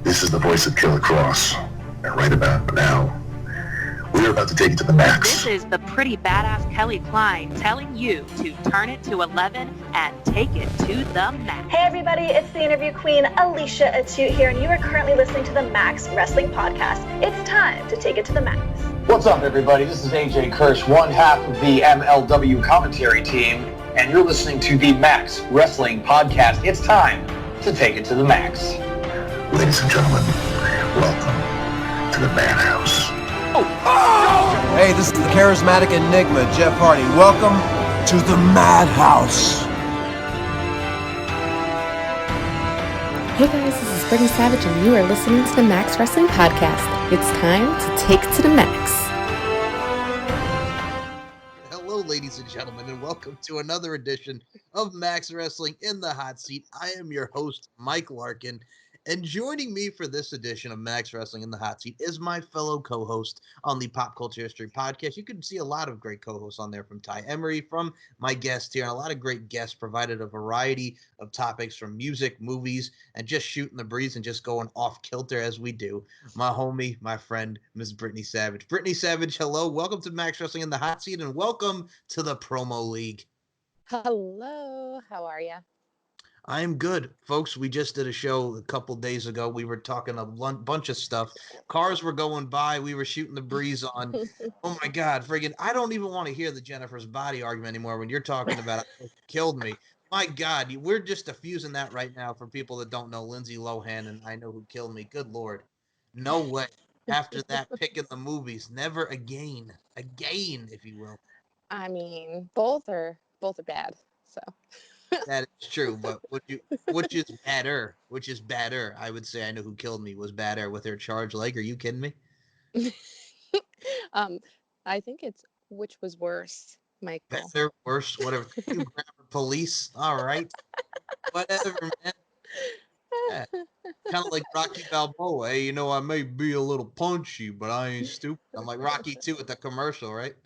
This is the voice of Killer Cross, and right about now, we're about to take it to the max. This is the pretty badass Kelly Klein telling you to turn it to 11 and take it to the max. Hey everybody, it's the interview queen Alicia here, and you are currently listening to the Max Wrestling Podcast. It's time to take it to the max. What's up, everybody? This is AJ Kirsch, one half of the MLW commentary team, and you're listening to the Max Wrestling Podcast. It's time to take it to the max. Ladies and gentlemen, welcome to the Madhouse. Hey, this is the charismatic enigma, Jeff Hardy. Welcome to the Madhouse. Hey guys, this is Brittney Savage, and you are listening to the Max Wrestling Podcast. It's time to take it to the max. Hello, ladies and gentlemen, and welcome to another edition of Max Wrestling in the Hot Seat. I am your host, Mike Larkin. And joining me for this edition of Max Wrestling in the Hot Seat is my fellow co-host on the Pop Culture History Podcast. You can see a lot of great co-hosts on there, from Ty Emery, from my guest here, and a lot of great guests provided a variety of topics from music, movies, and just shooting the breeze and just going off kilter as we do. My homie, my friend, Miss Brittney Savage. Brittney Savage, hello. Welcome to Max Wrestling in the Hot Seat, and welcome to the Promo League. Hello, how are you? I am good, folks. We just did a show a couple days ago. We were talking a bunch of stuff. Cars were going by. We were shooting the breeze on. Oh my God, friggin'! I don't even want to hear the Jennifer's Body argument anymore when you're talking about it. Killed me. My God, we're just diffusing that right now for people that don't know Lindsay Lohan and I Know Who Killed Me. Good Lord. No way. After that pick in the movies, never again. Again, if you will. I mean, both are bad, so. That is true, but which is badder? Which is badder? I would say I Know Who Killed Me was badder with her charged leg. Are you kidding me? I think it's which was worse, Michael. Better, worse, whatever. You grammar police. All right. Whatever, man. Yeah. Kind of like Rocky Balboa. Hey, you know, I may be a little punchy, but I ain't stupid. I'm like Rocky 2 with the commercial, right?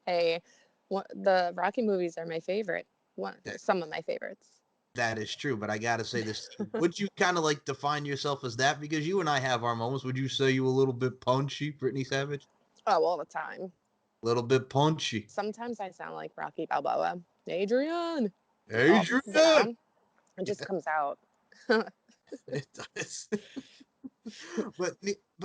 Hey, the Rocky movies are my favorite. Some of my favorites. That is true, but I gotta say this. Would you kind of like define yourself as that? Because you and I have our moments. Would you say you a little bit punchy, Brittney Savage? Oh, all the time. A little bit punchy. Sometimes I sound like Rocky Balboa. Adrian! Adrian! It just comes out. It does. But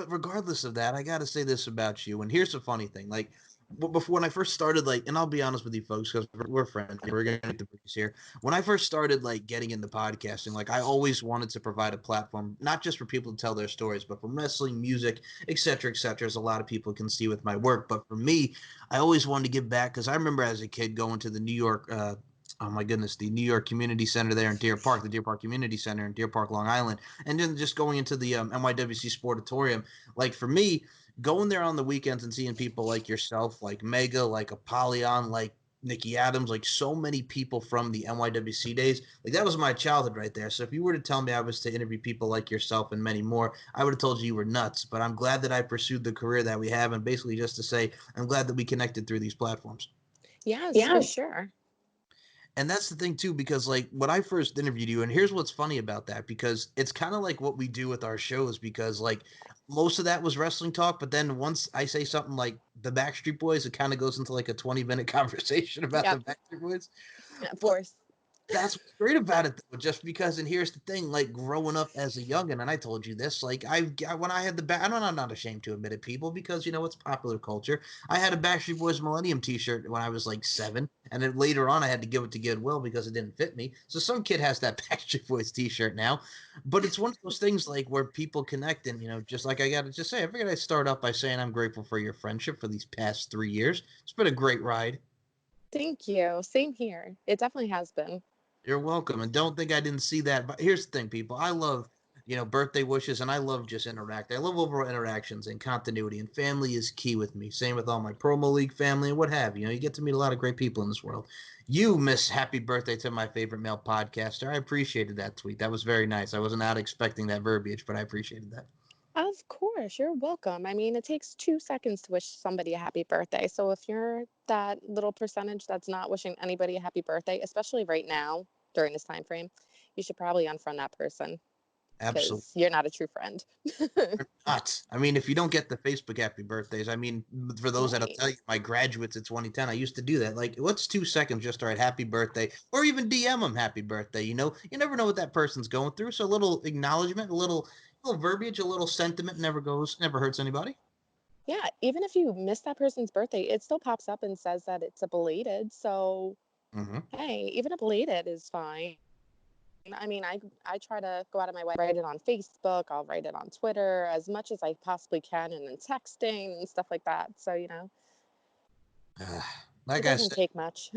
regardless of that, I gotta say this about you. And here's the funny thing: like before, when I first started, like, and I'll be honest with you folks, because we're friends, we're gonna make the breeze here. When I first started, like, getting into podcasting, like, I always wanted to provide a platform, not just for people to tell their stories, but from wrestling, music, etc., as a lot of people can see with my work. But for me, I always wanted to give back because I remember as a kid going to the New York. Oh my goodness, the New York Community Center there in Deer Park, the Deer Park Community Center in Deer Park, Long Island, and then just going into the NYWC Sportatorium. Like, for me, going there on the weekends and seeing people like yourself, like Mega, like Apollyon, like Nikki Adams, like so many people from the NYWC days, like that was my childhood right there. So if you were to tell me I was to interview people like yourself and many more, I would have told you were nuts. But I'm glad that I pursued the career that we have, and basically just to say, I'm glad that we connected through these platforms. Yes, for sure. And that's the thing too, because like when I first interviewed you, and here's what's funny about that, because it's kind of like what we do with our shows, because like most of that was wrestling talk, but then once I say something like the Backstreet Boys, it kind of goes into like a 20-minute conversation about the Backstreet Boys. Of course. That's what's great about it, though, just because, and here's the thing, like, growing up as a youngin', and I told you this, like, when I had I'm not ashamed to admit it, people, because, you know, it's popular culture. I had a Backstreet Boys Millennium t-shirt when I was, like, 7, and then later on I had to give it to Goodwill because it didn't fit me. So some kid has that Backstreet Boys t-shirt now, but it's one of those things, like, where people connect, and, you know, just like I gotta just say, I figured I'd start up by saying I'm grateful for your friendship for these past 3 years. It's been a great ride. Thank you. Same here. It definitely has been. You're welcome. And don't think I didn't see that. But here's the thing, people. I love, you know, birthday wishes, and I love just interacting. I love overall interactions and continuity, and family is key with me. Same with all my Promo League family and what have you. You know, you get to meet a lot of great people in this world. You, Miss Happy Birthday to my favorite male podcaster. I appreciated that tweet. That was very nice. I wasn't out expecting that verbiage, but I appreciated that. Of course, you're welcome. I mean, it takes 2 seconds to wish somebody a happy birthday. So if you're that little percentage that's not wishing anybody a happy birthday, especially right now during this time frame, you should probably unfriend that person. Absolutely. because you're not a true friend. Not. I mean, if you don't get the Facebook happy birthdays, I mean, for those that'll tell you, my graduates in 2010, I used to do that. Like, what's 2 seconds just to write happy birthday, or even DM them happy birthday? You know, you never know what that person's going through. So a little acknowledgement, a little verbiage, a little sentiment never hurts anybody. Yeah, even if you miss that person's birthday, it still pops up and says that it's a belated. So, hey, even a belated is fine. I mean, I try to go out of my way, write it on Facebook, I'll write it on Twitter as much as I possibly can, and then texting and stuff like that. So, you know, Like it doesn't take much.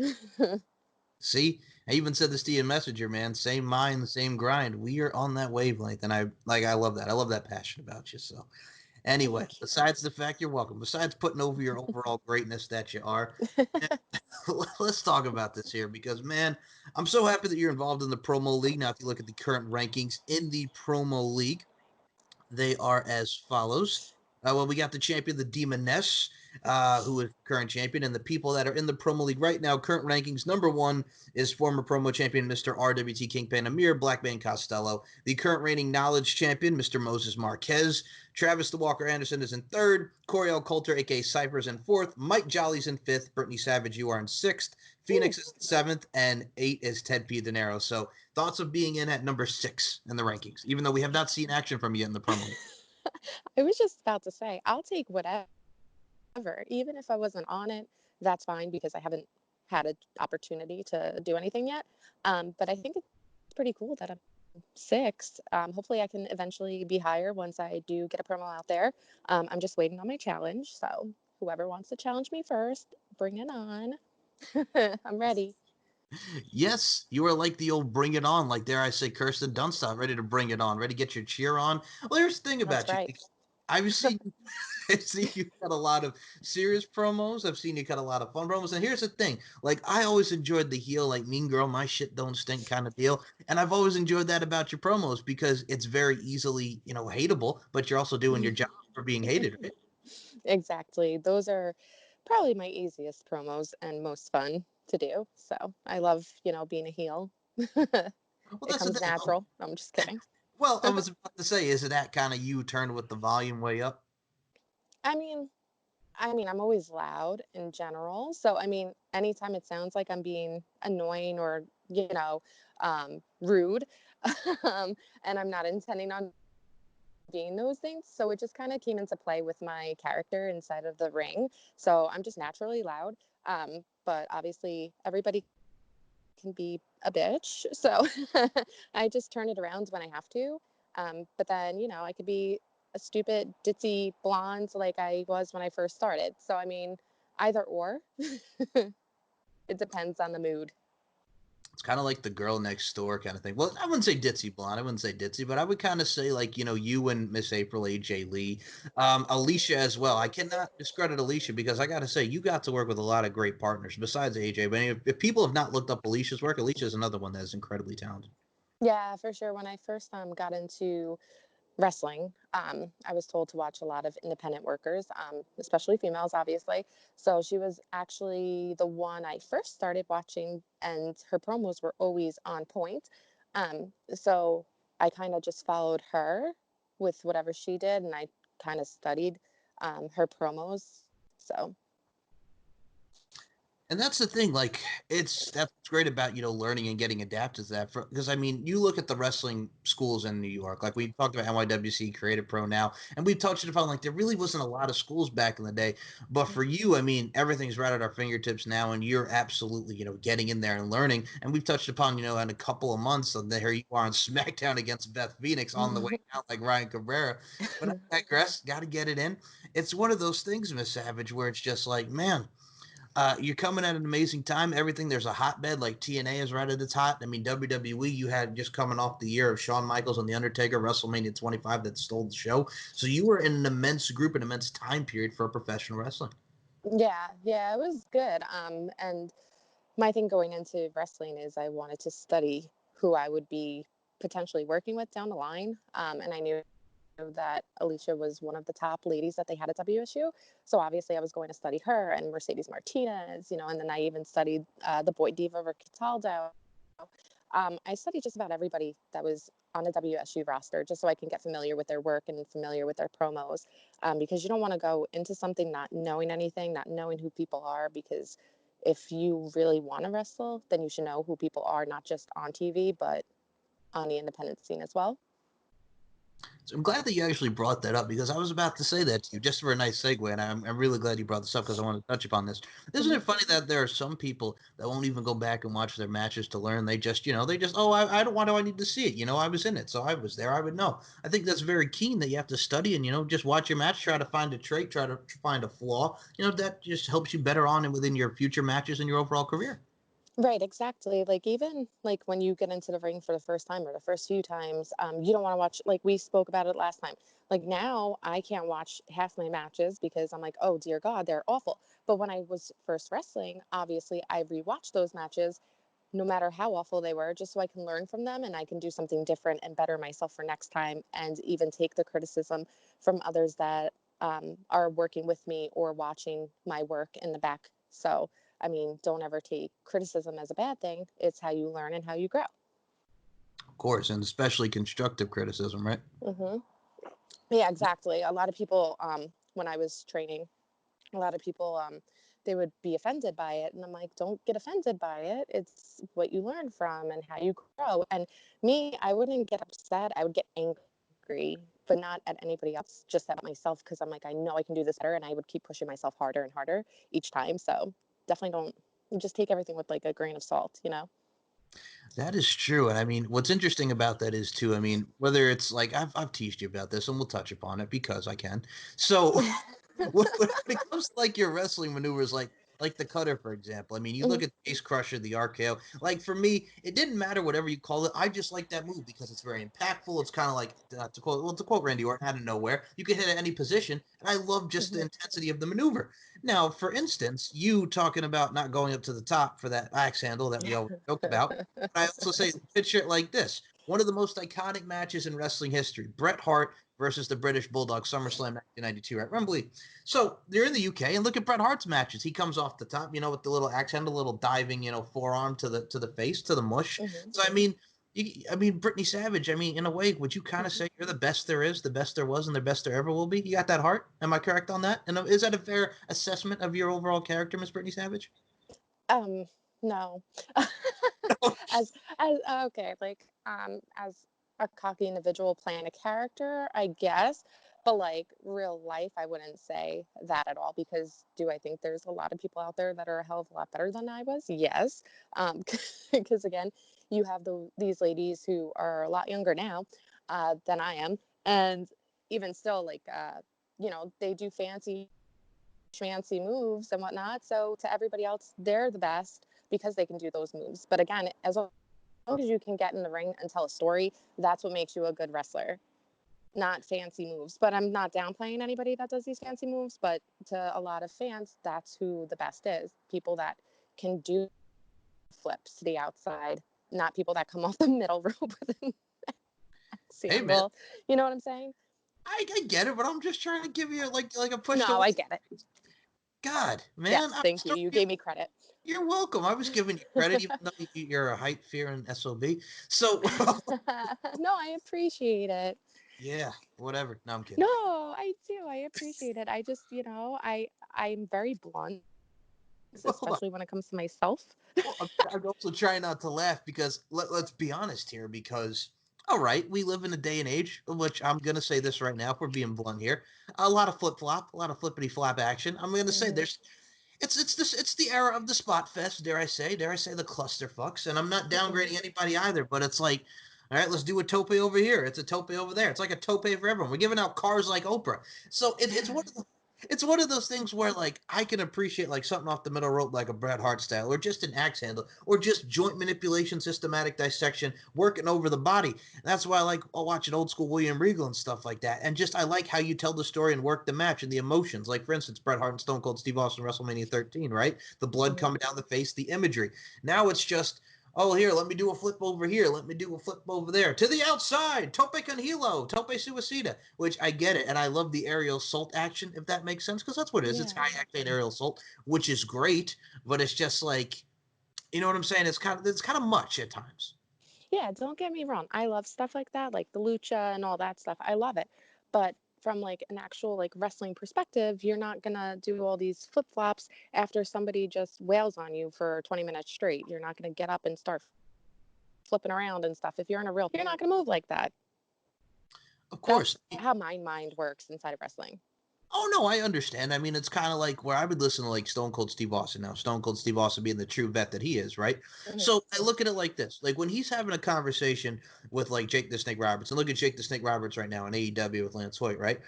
See, I even said this to you in Messenger, man. Same mind, same grind. We are on that wavelength, and I love that. I love that passion about you. So, anyway, besides the fact you're welcome, besides putting over your overall greatness that you are, let's talk about this here because, man, I'm so happy that you're involved in the promo league. Now, if you look at the current rankings in the promo league, they are as follows. Well, we got the champion, the Demoness, who is current champion, and the people that are in the promo league right now. Current rankings: number 1 is former promo champion Mr. RWT Kingpin Amir Blackman Costello. The current reigning knowledge champion Mr. Moses Marquez. Travis the Walker Anderson is in 3rd. Coriel Coulter, aka Cypher, is in 4th. Mike Jolly's in 5th. Brittney Savage, you are in 6th. Phoenix is in 7th, and 8 is Ted P. De Niro. So thoughts of being in at number 6 in the rankings, even though we have not seen action from you in the promo. I was just about to say, I'll take whatever. Even if I wasn't on it, that's fine because I haven't had an opportunity to do anything yet. But I think it's pretty cool that I'm 6th. Hopefully I can eventually be higher once I do get a promo out there. I'm just waiting on my challenge. So whoever wants to challenge me first, bring it on. I'm ready. Yes, you are like the old bring it on, like dare I say Kirsten Dunst, ready to bring it on, ready to get your cheer on. Well, here's the thing about That's you. right. I've seen I've seen you cut a lot of serious promos. I've seen you cut a lot of fun promos. And here's the thing. Like, I always enjoyed the heel, like Mean Girl, my shit don't stink kind of deal. And I've always enjoyed that about your promos because it's very easily, hateable, but you're also doing your job for being hated, right? Exactly. Those are probably my easiest promos and most fun to do. So I love, being a heel. Well, It that's the comes thing. natural. I'm just kidding. Well, I was about to say, is it that kind of you turn with the volume way up? I mean, I'm always loud in general. So, anytime it sounds like I'm being annoying or, rude, and I'm not intending on being those things. So it just kind of came into play with my character inside of the ring. So I'm just naturally loud. But obviously everybody can be a bitch. So I just turn it around when I have to. But then, I could be a stupid, ditzy blonde like I was when I first started. So, either or. It depends on the mood. It's kind of like the girl next door kind of thing. Well, I wouldn't say ditzy blonde. I wouldn't say ditzy, but I would kind of say like, you and Miss April, AJ Lee, Alicia as well. I cannot discredit Alicia because I got to say, you got to work with a lot of great partners besides AJ. But if people have not looked up Alicia's work, Alicia is another one that is incredibly talented. Yeah, for sure. When I first got into wrestling, I was told to watch a lot of independent workers, especially females, obviously. So she was actually the one I first started watching, and her promos were always on point. So I kind of just followed her with whatever she did, and I kind of studied her promos. So And that's the thing, like that's what's great about learning and getting adapted to that. Because I mean, you look at the wrestling schools in New York, like we talked about NYWC, Creative Pro now, and we've touched upon like there really wasn't a lot of schools back in the day. But for you, I mean, everything's right at our fingertips now, and you're absolutely getting in there and learning. And we've touched upon in a couple of months, and here you are on SmackDown against Beth Phoenix on the way out like Ryan Cabrera. But I digress, got to get it in. It's one of those things, Miss Savage, where it's just like, man. You're coming at an amazing time. Everything, there's a hotbed like TNA is right at its hot. I mean, WWE, you had just coming off the year of Shawn Michaels and The Undertaker, WrestleMania 25 that stole the show. So you were in an immense group, an immense time period for professional wrestling. yeah, it was good. And my thing going into wrestling is I wanted to study who I would be potentially working with down the line. And I knew that Alicia was one of the top ladies that they had at WSU. So obviously I was going to study her and Mercedes Martinez, and then I even studied the Boy Diva or Cataldo. I studied just about everybody that was on a WSU roster, just so I can get familiar with their work and familiar with their promos, because you don't want to go into something not knowing anything, not knowing who people are, because if you really want to wrestle, then you should know who people are, not just on TV, but on the independent scene as well. So I'm glad that you actually brought that up, because I was about to say that to you just for a nice segue, and I'm really glad you brought this up because I want to touch upon this. Isn't it funny that there are some people that won't even go back and watch their matches to learn? They just, oh, I don't want to, I need to see it. I was in it, so I was there, I would know. I think that's very keen that you have to study and, just watch your match, try to find a trait, try to find a flaw. That just helps you better on and within your future matches and your overall career. Right, exactly. Like even like when you get into the ring for the first time or the first few times, you don't want to watch, like we spoke about it last time. Like now I can't watch half my matches because I'm like, oh dear God, they're awful. But when I was first wrestling, obviously I rewatched those matches no matter how awful they were, just so I can learn from them and I can do something different and better myself for next time, and even take the criticism from others that are working with me or watching my work in the back. So, I mean, don't ever take criticism as a bad thing. It's how you learn and how you grow. Of course, and especially constructive criticism, right? Mm-hmm. Yeah, exactly. A lot of people, when I was training, a lot of people, they would be offended by it. And I'm like, don't get offended by it. It's what you learn from and how you grow. And me, I wouldn't get upset. I would get angry, but not at anybody else, just at myself. Cause I'm like, I know I can do this better. And I would keep pushing myself harder and harder each time. So definitely don't just take everything with like a grain of salt, That is true. And I mean, what's interesting about that is too, I mean, whether it's like, I've teased you about this and we'll touch upon it because I can. So when it comes to like your wrestling maneuvers, like the cutter, for example, I mean, you look at the Ace Crusher, the RKO, like for me, it didn't matter whatever you call it. I just like that move because it's very impactful. It's kind of like, to quote Randy Orton, out of nowhere, you can hit at any position. And I love just the intensity of the maneuver. Now, for instance, you talking about not going up to the top for that axe handle that we always joke about. But I also say, picture it like this. One of the most iconic matches in wrestling history, Bret Hart versus the British Bulldog, SummerSlam 1992 at Wembley. So they're in the UK, and look at Bret Hart's matches. He comes off the top, with the little axe handle, little diving, forearm to the face, to the mush. So I mean, Brittney Savage. I mean, in a way, would you kind of say you're the best there is, the best there was, and the best there ever will be? You got that heart? Am I correct on that? And is that a fair assessment of your overall character, Miss Brittney Savage? No. as okay, like as a cocky individual playing a character, I guess, but like real life, I wouldn't say that at all, because do I think there's a lot of people out there that are a hell of a lot better than I was? Yes. Because again, you have these ladies who are a lot younger now than I am, and even still, like they do fancy moves and whatnot. So to everybody else, they're the best because they can do those moves. But again, as long as you can get in the ring and tell a story, that's what makes you a good wrestler. Not fancy moves. But I'm not downplaying anybody that does these fancy moves. But to a lot of fans, that's who the best is. People that can do flips to the outside, not people that come off the middle rope with an Hey, man. angle. You know what I'm saying? I get it, but I'm just trying to give you like a push. No, I get it. God, man. Yes, thank you. You gave me credit. You're welcome. I was giving you credit, even though you're a height, fear, and SOB. So, No, I appreciate it. yeah, whatever. No, I'm kidding. No, I do. I appreciate it. I just, I'm very blunt, especially when it comes to myself. Well, I'm also trying not to laugh because let's be honest here. Because all right, we live in a day and age in which I'm gonna say this right now. If we're being blunt here, a lot of flip flop, a lot of flippity flop action. I'm gonna say there's. It's the era of the spot fest, dare I say the clusterfucks, and I'm not downgrading anybody either, but it's like, all right, let's do a tope over here. It's a tope over there. It's like a tope for everyone. We're giving out cars like Oprah. So it's one of those things where like I can appreciate like something off the middle rope like a Bret Hart style, or just an axe handle, or just joint manipulation, systematic dissection, working over the body. And that's why I like watching old school William Regal and stuff like that. And just I like how you tell the story and work the match and the emotions. Like for instance, Bret Hart and Stone Cold Steve Austin WrestleMania 13, right? The blood coming down the face, the imagery. Now it's just, oh, here, let me do a flip over here. Let me do a flip over there. To the outside. Tope con hilo. Tope suicida. Which I get it. And I love the aerial assault action, if that makes sense. Because that's what it is. Yeah. It's high action aerial assault, which is great. But it's just like, you know what I'm saying? It's kind of much at times. Yeah, don't get me wrong. I love stuff like that, like the lucha and all that stuff. I love it. But from like an actual like wrestling perspective, you're not gonna do all these flip-flops after somebody just wails on you for 20 minutes straight. You're not gonna get up and start flipping around and stuff. If you're in a real, you're not gonna move like that. Of course. That's how my mind works inside of wrestling. Oh no, I understand. I mean, it's kind of like where I would listen to like Stone Cold Steve Austin now. Stone Cold Steve Austin being the true vet that he is, right? Mm-hmm. So I look at it like this: like when he's having a conversation with like Jake the Snake Roberts, and look at Jake the Snake Roberts right now in AEW with Lance Hoyt, right?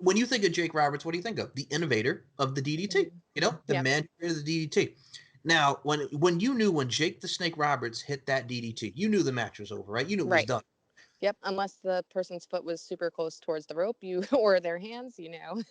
When you think of Jake Roberts, what do you think of? The innovator of the DDT, Mm-hmm. you know, the man of the DDT. Now, when you knew when Jake the Snake Roberts hit that DDT, you knew the match was over, right? You knew it was done. Yep, unless the person's foot was super close towards the rope, or their hands, you know.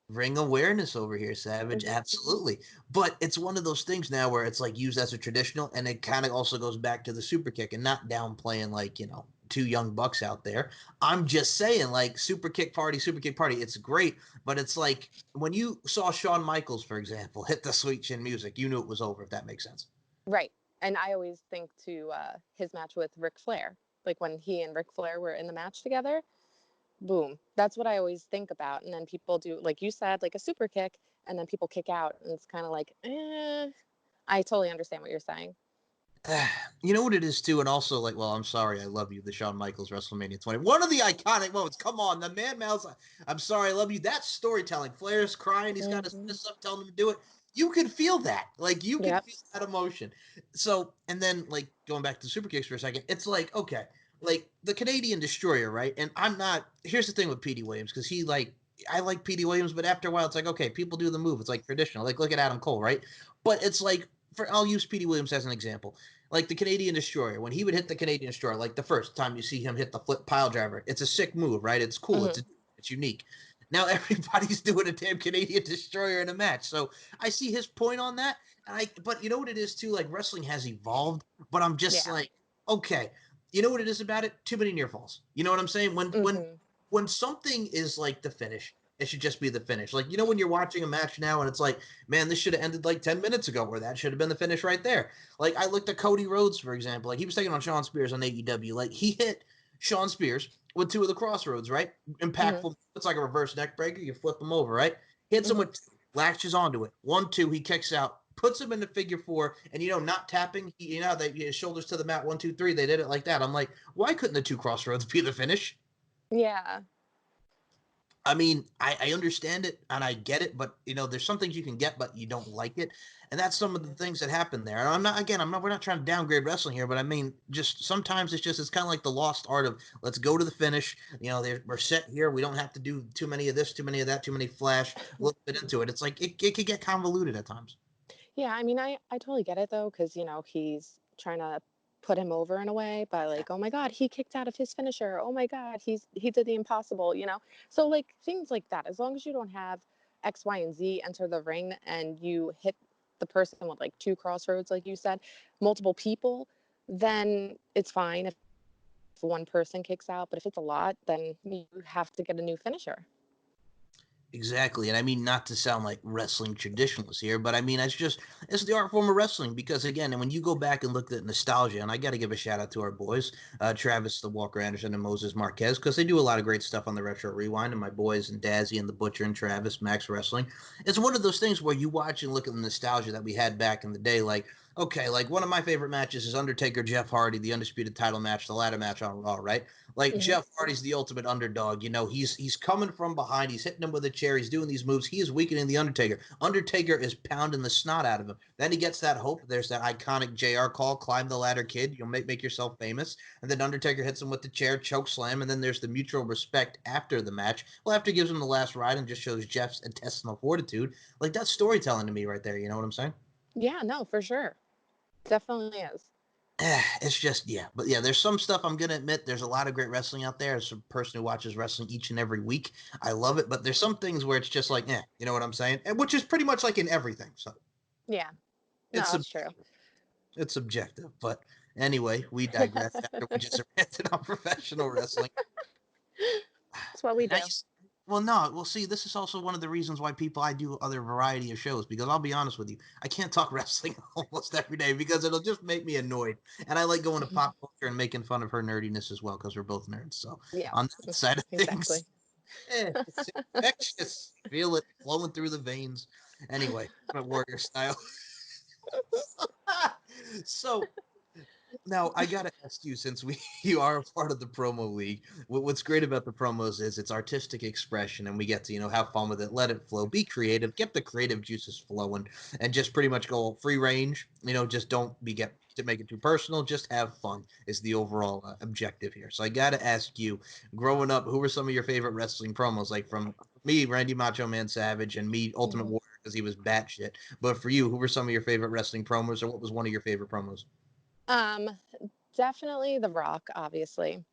Ring awareness over here, Savage. Mm-hmm. Absolutely. But it's one of those things now where it's like used as a traditional, and it kind of also goes back to the super kick and not downplaying like, you know, two young bucks out there. I'm just saying, like, super kick party, it's great, but it's like when you saw Shawn Michaels, for example, hit the sweet chin music, you knew it was over, if that makes sense. Right. And I always think to his match with Ric Flair, like when he and Ric Flair were in the match together. Boom. That's what I always think about. And then people do, like you said, like a super kick, and then people kick out, and it's kind of like, I totally understand what you're saying. You know what it is too, and also like, well, I'm sorry, I love you, the Shawn Michaels WrestleMania 20, one of the iconic moments. Come on, the man mouths, I'm sorry, I love you. That storytelling, Flair's crying, he's got his fist up, telling him to do it. You can feel that, like you can feel that emotion. So, and then like going back to super kicks for a second, it's like okay, like the Canadian Destroyer, right? And I'm not. Here's the thing with Petey Williams, because he like. I like Petey Williams, but after a while, it's like, okay, people do the move. It's like traditional. Like, look at Adam Cole, right? But it's like, I'll use Petey Williams as an example. Like the Canadian Destroyer, when he would hit the Canadian Destroyer, like the first time you see him hit the flip pile driver, it's a sick move, right? It's cool. Mm-hmm. It's unique. Now everybody's doing a damn Canadian Destroyer in a match. So I see his point on that. But you know what it is too? Like wrestling has evolved, but I'm just like, okay, you know what it is about it? Too many near falls. You know what I'm saying? When something is like the finish, it should just be the finish. Like, you know, when you're watching a match now and it's like, man, this should have ended like 10 minutes ago, or that should have been the finish right there. Like, I looked at Cody Rhodes, for example. Like, he was taking on Shawn Spears on AEW. Like, he hit Shawn Spears with two of the crossroads, right? Impactful. Mm-hmm. It's like a reverse neck breaker. You flip him over, right? Hits him with two, latches onto it. 1-2, he kicks out, puts him in the figure four, and, you know, not tapping. His shoulders to the mat, 1, 2, 3. They did it like that. I'm like, why couldn't the two crossroads be the finish? Yeah. I mean, I understand it and I get it, but you know, there's some things you can get, but you don't like it, and that's some of the things that happen there. And we're not trying to downgrade wrestling here, but I mean, just sometimes it's kind of like the lost art of let's go to the finish. You know, we're set here. We don't have to do too many of this, too many of that, too many flash. A little bit into it. It's like it could get convoluted at times. Yeah, I mean, I totally get it though, because you know he's trying to put him over in a way by like, oh my God, he kicked out of his finisher. Oh my God, he did the impossible, you know? So like things like that, as long as you don't have X, Y, and Z enter the ring and you hit the person with like two crossroads, like you said, multiple people, then it's fine if one person kicks out. But if it's a lot, then you have to get a new finisher. Exactly. And I mean, not to sound like wrestling traditionalists here, but I mean, it's the art form of wrestling because, again, and when you go back and look at nostalgia, and I got to give a shout out to our boys, Travis, the Walker Anderson, and Moses Marquez, because they do a lot of great stuff on the Retro Rewind, and my boys and Dazzy and the Butcher and Travis, Max Wrestling. It's one of those things where you watch and look at the nostalgia that we had back in the day. Like, okay, like one of my favorite matches is Undertaker, Jeff Hardy, the undisputed title match, the ladder match on Raw, right? Like Jeff Hardy's the ultimate underdog. You know, he's coming from behind. He's hitting him with a chair. He's doing these moves. He is weakening the Undertaker. Undertaker is pounding the snot out of him. Then he gets that hope. There's that iconic JR call, climb the ladder, kid. You'll make yourself famous. And then Undertaker hits him with the chair, choke slam. And then there's the mutual respect after the match. Well, after he gives him the last ride and just shows Jeff's intestinal fortitude. Like, that's storytelling to me right there. You know what I'm saying? Yeah, no, for sure. Definitely is. It's just, but there's some stuff I'm going to admit. There's a lot of great wrestling out there. As a person who watches wrestling each and every week, I love it. But there's some things where it's just like, you know what I'm saying? And which is pretty much like in everything. So, yeah, no, that's true. It's subjective. But anyway, we digress after we just ranted on professional wrestling. That's what we do. Well, no. Well, see, this is also one of the reasons why I do other variety of shows, because I'll be honest with you, I can't talk wrestling almost every day because it'll just make me annoyed. And I like going to pop culture and making fun of her nerdiness as well because we're both nerds. So Yeah, on that side of exactly. things, it's infectious. Feel it flowing through the veins. Anyway, warrior style. So now I gotta ask you, since you are a part of the promo league, what's great about the promos is it's artistic expression, and we get to have fun with it, let it flow, be creative, get the creative juices flowing, and just pretty much go free range. Just don't get to make it too personal. Just have fun is the overall objective here. So I gotta ask you, growing up, who were some of your favorite wrestling promos? Like from me, Randy Macho Man Savage, and me, Ultimate Warrior, because he was batshit. But for you, who were some of your favorite wrestling promos, or what was one of your favorite promos? Um, Definitely The Rock, obviously.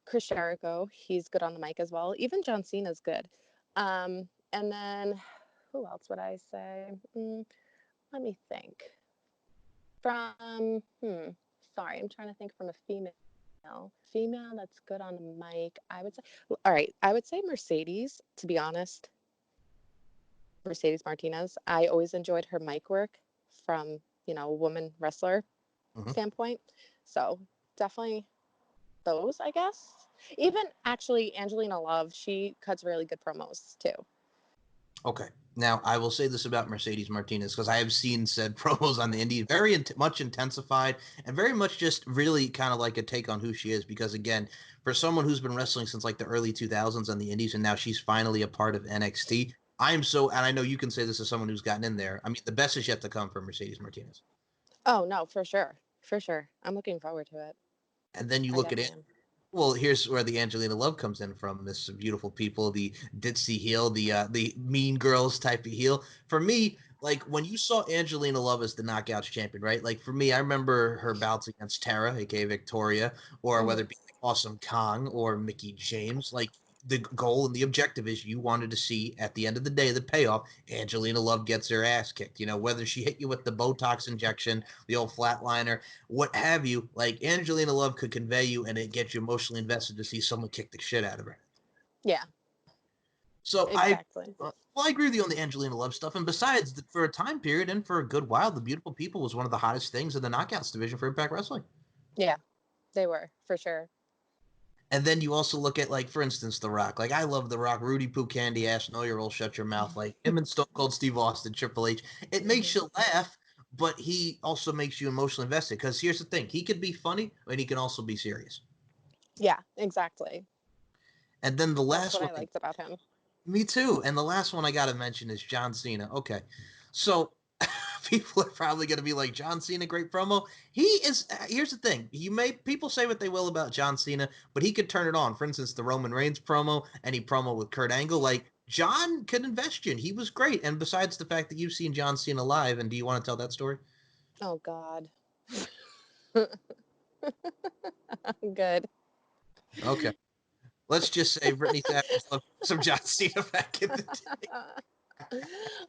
Chris Jericho, he's good on the mic as well. Even John Cena's good. And then who else would I say? Let me think. From sorry, I'm trying to think from a female that's good on the mic. I would say, all right, I would say Mercedes, to be honest. Mercedes Martinez. I always enjoyed her mic work from, a woman wrestler standpoint. So definitely those, I guess. Even actually Angelina Love, she cuts really good promos too. Okay. Now, I will say this about Mercedes Martinez, because I have seen said promos on the indie, very much intensified and very much just really kind of like a take on who she is. Because, again, for someone who's been wrestling since like the early 2000s on the indies, and now she's finally a part of NXT, and I know you can say this as someone who's gotten in there. I mean, the best is yet to come for Mercedes Martinez. Oh, no, for sure. For sure. I'm looking forward to it. And then you look at it. Well, here's where the Angelina Love comes in from. This beautiful people, the ditzy heel, the mean girls type of heel. For me, like when you saw Angelina Love as the Knockouts champion, right? Like for me, I remember her bouts against Tara, aka Victoria, or whether it be like Awesome Kong or Mickey James. Like the goal and the objective is you wanted to see at the end of the day the payoff. Angelina Love gets her ass kicked. Whether she hit you with the Botox injection, the old flatliner, what have you, like Angelina Love could convey you and it gets you emotionally invested to see someone kick the shit out of her. Yeah. So exactly. I agree with you on the Angelina Love stuff. And besides, for a time period and for a good while, the Beautiful People was one of the hottest things in the Knockouts division for Impact Wrestling. Yeah, they were, for sure. And then you also look at, like, for instance, The Rock. Like, I love The Rock. Rudy Poo Candy Ass, Know Your Roll, Shut Your Mouth. Like, him and Stone Cold Steve Austin, Triple H. It makes you laugh, but he also makes you emotionally invested. Because here's the thing. He could be funny, and he can also be serious. Yeah, exactly. And then the last That's what one. I liked about him. Me too. And the last one I got to mention is John Cena. Okay. So people are probably going to be like, John Cena, great promo. He is. Here's the thing. People say what they will about John Cena, but he could turn it on. For instance, the Roman Reigns promo, any promo with Kurt Angle, like John could invest you in. He was great. And besides the fact that you've seen John Cena live, and do you want to tell that story? Oh, God. Good. Okay. Let's just say Brittney Savage loved some John Cena back in the day.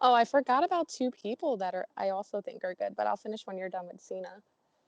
Oh, I forgot about two people that I also think are good, but I'll finish when you're done with Cena.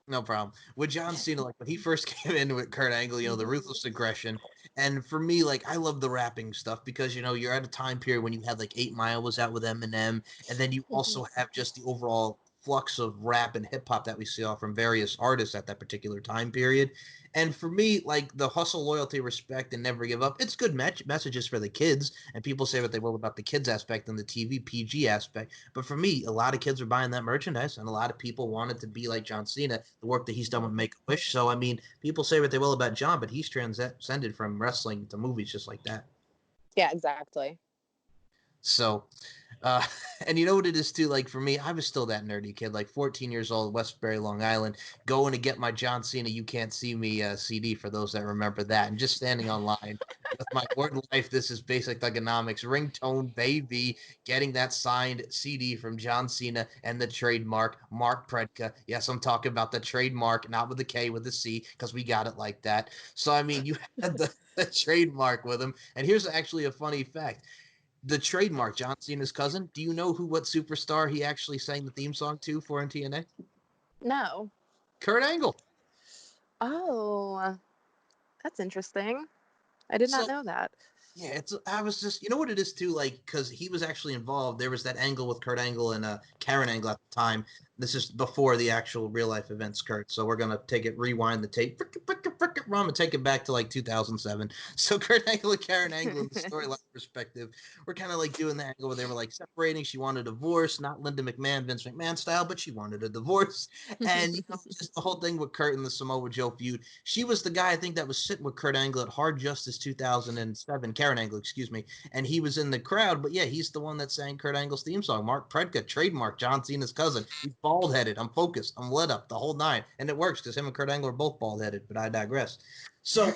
No problem. With John Cena, like when he first came in with Kurt Angle, the ruthless aggression. And for me, like I love the rapping stuff because you're at a time period when you had like 8 Mile was out with Eminem, and then you also have just the overall flux of rap and hip hop that we saw from various artists at that particular time period. And for me, like the hustle, loyalty, respect, and never give up, it's good messages for the kids. And people say what they will about the kids aspect and the TV PG aspect. But for me, a lot of kids are buying that merchandise, and a lot of people wanted to be like John Cena, the work that he's done with Make-A-Wish. So, I mean, people say what they will about John, but he's transcended from wrestling to movies just like that. Yeah, exactly. So, and you know what it is too? Like for me, I was still that nerdy kid, like 14 years old, Westbury, Long Island, going to get my John Cena "You Can't See Me" CD for those that remember that, and just standing online with my Word Life, This Is Basic Thugonomics ringtone, baby, getting that signed CD from John Cena and the trademark Mark Predka. Yes, I'm talking about the trademark, not with a K, with a C, because we got it like that. So I mean, you had the trademark with him, and here's actually a funny fact. The trademark, John Cena's cousin. Do you know what superstar he actually sang the theme song to for in TNA? No. Kurt Angle. Oh, that's interesting. I did not know that. Yeah, I was just, you know what it is too, like, because he was actually involved. There was that angle with Kurt Angle and Karen Angle at the time. This is before the actual real life events, Kurt. So we're gonna rewind the tape, and take it back to like 2007. So Kurt Angle and Karen Angle, in the storyline perspective, we're kind of like doing the angle where they were like separating. She wanted a divorce, not Linda McMahon, Vince McMahon style, but she wanted a divorce. And just the whole thing with Kurt and the Samoa Joe feud. She was the guy I think that was sitting with Kurt Angle at Hard Justice 2007, Karen Angle, excuse me, and he was in the crowd. But yeah, he's the one that sang Kurt Angle's theme song. Mark Predka, trademark, John Cena's cousin. He's bald headed. I'm focused. I'm lit up the whole nine, and it works because him and Kurt Angle are both bald headed. But I digress. So.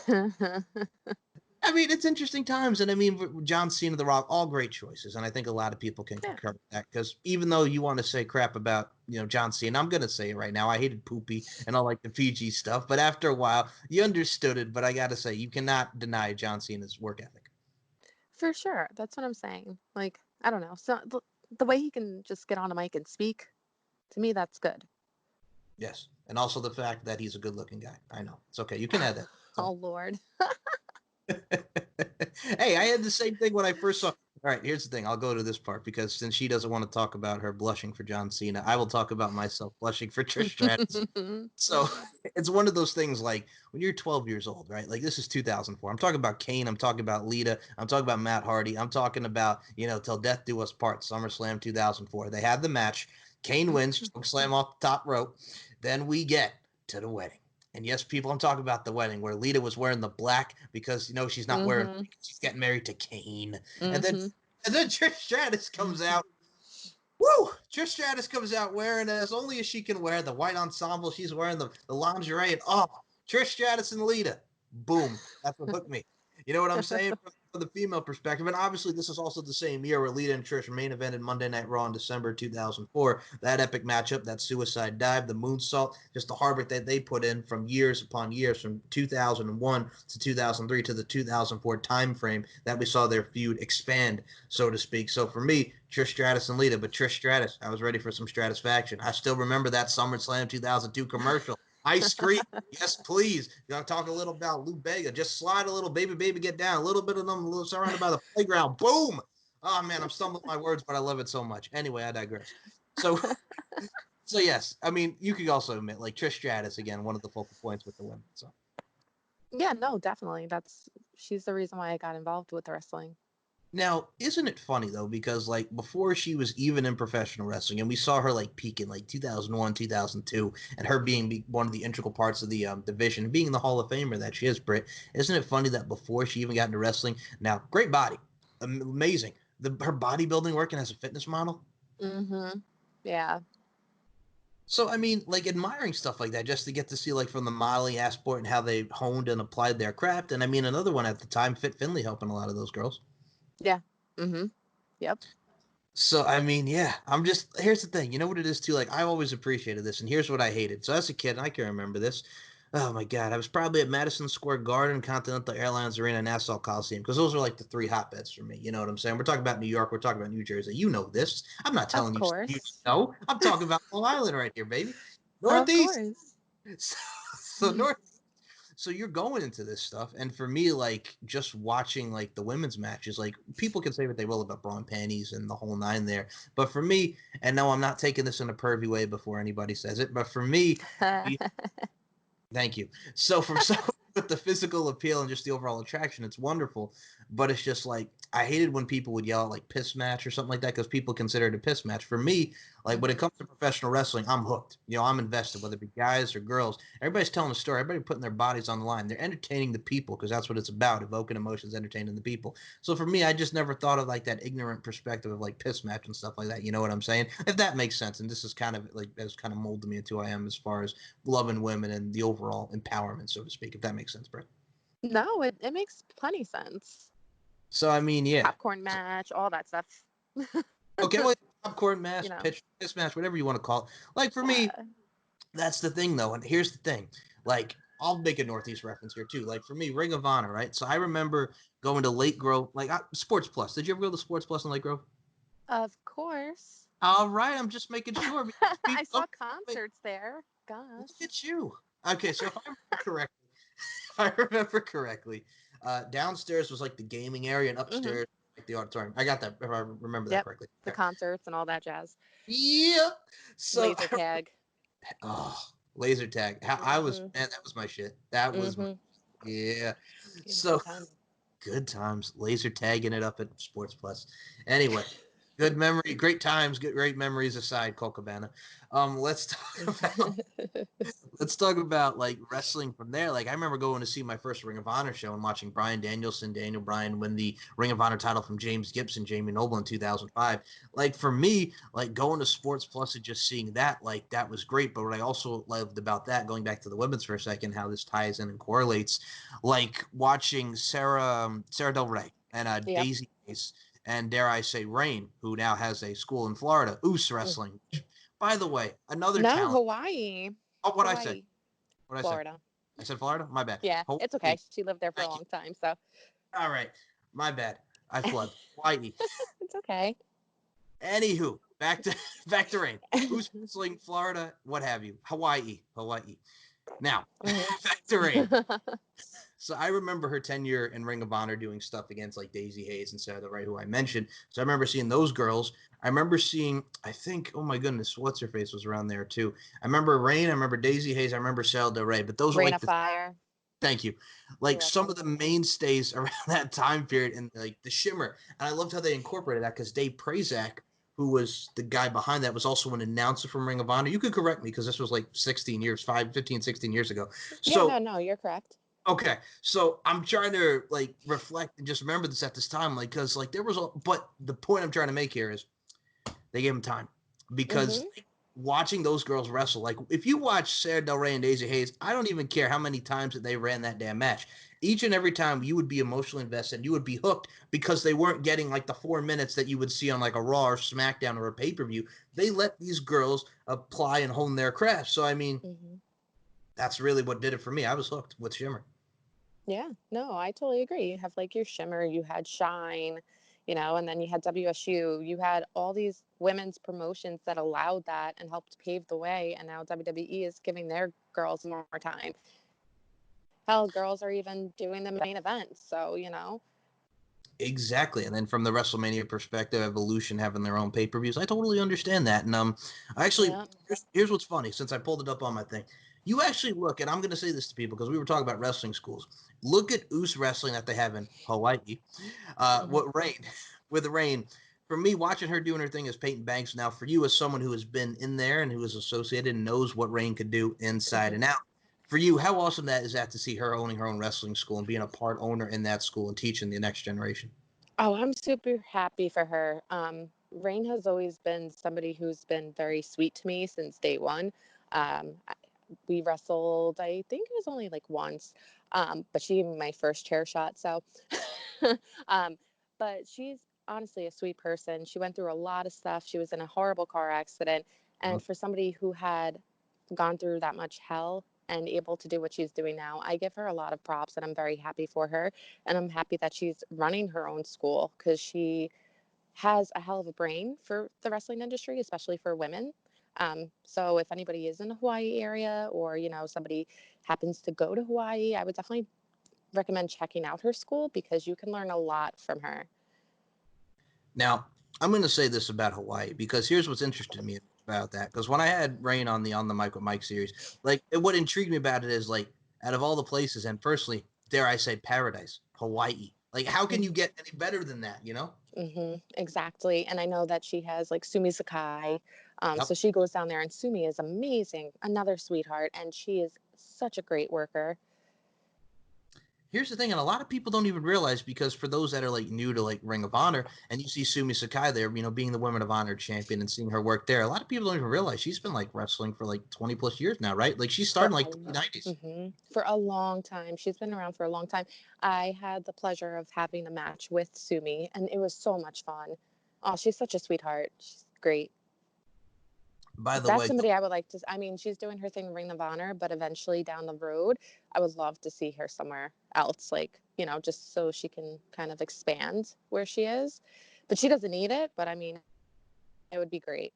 I mean, it's interesting times, and I mean, John Cena, The Rock, all great choices, and I think a lot of people can concur with that. Because even though you want to say crap about John Cena, I'm gonna say it right now. I hated Poopy and all like the Fiji stuff, but after a while, you understood it. But I gotta say, you cannot deny John Cena's work ethic. For sure, that's what I'm saying. Like, I don't know, so the way he can just get on a mic and speak, to me, that's good. Yes, and also the fact that he's a good-looking guy. I know it's okay. You can add that. Oh Lord. Hey, I had the same thing when I first saw. All right, here's the thing. I'll go to this part because since she doesn't want to talk about her blushing for John Cena, I will talk about myself blushing for Trish Stratus. So it's one of those things like when you're 12 years old, right? Like this is 2004. I'm talking about Kane. I'm talking about Lita. I'm talking about Matt Hardy. I'm talking about, Till Death Do Us Part, SummerSlam 2004. They had the match. Kane wins, choke slam off the top rope. Then we get to the wedding. And yes, people, I'm talking about the wedding where Lita was wearing the black because she's not wearing. She's getting married to Kane, and then Trish Stratus comes out. Woo! Trish Stratus comes out wearing as only as she can wear the white ensemble. She's wearing the lingerie, and Trish Stratus and Lita. Boom! That's what hooked me. You know what I'm saying? From the female perspective. And obviously, this is also the same year where Lita and Trish main evented Monday Night Raw in December 2004. That epic matchup, that suicide dive, the moonsault, just the hard work that they put in from years upon years, from 2001 to 2003 to the 2004 time frame that we saw their feud expand, so to speak. So for me, Trish Stratus and Lita, but Trish Stratus, I was ready for some Stratusfaction. I still remember that SummerSlam 2002 commercial. Ice cream, yes, please. You gotta talk a little about Lou Bega. Just slide a little, baby, get down. A little bit of them, a little surrounded by the playground. Boom. Oh man, I'm stumbling my words, but I love it so much. Anyway, I digress. So yes, I mean, you could also admit, like Trish Stratus again, one of the focal points with the women. So yeah, no, definitely. She's the reason why I got involved with wrestling. now, isn't it funny though? Because like before she was even in professional wrestling, and we saw her like peak in like 2001, 2002, and her being one of the integral parts of the division, being the Hall of Famer that she is, Britt. Isn't it funny that before she even got into wrestling, now great body, amazing, her bodybuilding working as a fitness model. Yeah. So I mean, like admiring stuff like that, just to get to see like from the modeling aspect and how they honed and applied their craft. And I mean, another one at the time, Fit Finlay, helping a lot of those girls. Yeah. Yep. So, I mean, yeah, here's the thing. You know what it is, too? Like, I always appreciated this, and here's what I hated. So, as a kid, and I can remember this. Oh, my God. I was probably at Madison Square Garden, Continental Airlines Arena, Nassau Coliseum, because those are like the three hotbeds for me. You know what I'm saying? We're talking about New York. We're talking about New Jersey. You know this. I'm not telling Of you. course. You know. I'm talking about Long Island right here, baby. Northeast. Northeast. So Northeast. So you're going into this stuff, and for me, like just watching like the women's matches, like people can say what they will about bra and panties and the whole nine there, but for me, and no, I'm not taking this in a pervy way before anybody says it, but for me, thank you. So from someone with the physical appeal and just the overall attraction, it's wonderful, but it's just like I hated when people would yell out like piss match or something like that because people consider it a piss match. For me, like when it comes to professional wrestling, I'm hooked. I'm invested, whether it be guys or girls. Everybody's telling a story. Everybody putting their bodies on the line. They're entertaining the people because that's what it's about, evoking emotions, entertaining the people. So for me, I just never thought of like that ignorant perspective of like piss match and stuff like that. You know what I'm saying? If that makes sense. And this is kind of like has kind of molded me into who I am as far as loving women and the overall empowerment, so to speak, if that makes sense, Brett. No, it makes plenty sense. So, I mean, yeah. Popcorn match, all that stuff. Okay, well, popcorn match, piss match, whatever you want to call it. Like, for me, that's the thing, though. And here's the thing. Like, I'll make a Northeast reference here, too. Like, for me, Ring of Honor, right? So I remember going to Lake Grove, like, Sports Plus. Did you ever go to Sports Plus in Lake Grove? Of course. All right, I'm just making sure. I saw concerts there. Gosh. Look at you. Okay, so if I remember correctly, if I remember correctly. Downstairs was like the gaming area, and upstairs like the auditorium. I got that if I remember that correctly. The concerts and all that jazz. Yeah. So Laser tag. Laser tag. I was man, that was my shit. That was my, yeah. So good times. Laser tagging it up at Sports Plus. Anyway, good memory, great times, great memories aside, Cole Cabana. Let's talk about like wrestling from there. Like I remember going to see my first Ring of Honor show and watching Bryan Danielson, Daniel Bryan win the Ring of Honor title from James Gibson, Jamie Noble in 2005. Like for me, like going to Sports Plus and just seeing that, like that was great. But what I also loved about that, going back to the women's for a second, how this ties in and correlates, like watching Sarah Del Rey and Daisy Hayes and dare I say Rain, who now has a school in Florida, Oos Wrestling. By the way, another talent. Hawaii. Oh, what I say? Florida. I said Florida? My bad. Yeah, Hawaii. it's okay. She lived there for a long time, so. All right. My bad. I fled. Hawaii. It's okay. Anywho, back to Rain. Who's wrestling? Florida, what have you. Hawaii. Now, back to Rain. So I remember her tenure in Ring of Honor doing stuff against like Daisy Hayes and Sarah Del Rey, who I mentioned. So I remember seeing those girls. I remember seeing, I think, oh my goodness, what's her face was around there too. I remember Rain. I remember Daisy Hayes. I remember Sarah Del Rey. But those were Rain like of Fire. Thank you. Like some of the mainstays around that time period, and like the Shimmer. And I loved how they incorporated that because Dave Prazak, who was the guy behind that, was also an announcer from Ring of Honor. You could correct me because this was like 16 years ago. So, yeah, no, you're correct. Okay, so I'm trying to like reflect and just remember this at this time, like because like there was but the point I'm trying to make here is they gave him time because watching those girls wrestle, like if you watch Sarah Del Rey and Daisy Hayes, I don't even care how many times that they ran that damn match. Each and every time you would be emotionally invested, you would be hooked because they weren't getting like the 4 minutes that you would see on like a Raw or SmackDown or a pay-per-view. They let these girls apply and hone their craft. So I mean, that's really what did it for me. I was hooked with Shimmer. Yeah, no, I totally agree. You have like your Shimmer, you had Shine, and then you had WSU. You had all these women's promotions that allowed that and helped pave the way. And now WWE is giving their girls more time. Hell, girls are even doing the main events. So, Exactly. And then from the WrestleMania perspective, Evolution having their own pay-per-views, I totally understand that. And here's what's funny, since I pulled it up on my thing. You actually look, and I'm going to say this to people because we were talking about wrestling schools. Look at Oos Wrestling that they have in Hawaii. With Rain. For me, watching her doing her thing as Peyton Banks. Now, for you as someone who has been in there and who is associated and knows what Rain could do inside and out, for you, how awesome is that to see her owning her own wrestling school and being a part owner in that school and teaching the next generation? Oh, I'm super happy for her. Rain has always been somebody who's been very sweet to me since day one. We wrestled, I think it was only like once, but she gave me my first chair shot. So, but she's honestly a sweet person. She went through a lot of stuff. She was in a horrible car accident. And for somebody who had gone through that much hell and able to do what she's doing now, I give her a lot of props and I'm very happy for her. And I'm happy that she's running her own school because she has a hell of a brain for the wrestling industry, especially for women. So if anybody is in the Hawaii area or, somebody happens to go to Hawaii, I would definitely recommend checking out her school because you can learn a lot from her. Now, I'm going to say this about Hawaii because here's what's interested me about that. Because when I had Rain on the Mike with Mike series, like what intrigued me about it is like out of all the places, and personally, dare I say paradise, Hawaii. Like how can you get any better than that, Exactly. And I know that she has like Sumi Sakai. So she goes down there and Sumi is amazing. Another sweetheart. And she is such a great worker. Here's the thing, and a lot of people don't even realize because for those that are like new to like Ring of Honor, and you see Sumi Sakai there, being the Women of Honor champion and seeing her work there, a lot of people don't even realize she's been like wrestling for like 20 plus years now, right? Like she started in like the 90s. For a long time. She's been around for a long time. I had the pleasure of having a match with Sumi, and it was so much fun. Oh, she's such a sweetheart. She's great. By the That's way, somebody I would like to. I mean, she's doing her thing in Ring of Honor, but eventually down the road, I would love to see her somewhere else, like, just so she can kind of expand where she is. But she doesn't need it. But I mean, it would be great.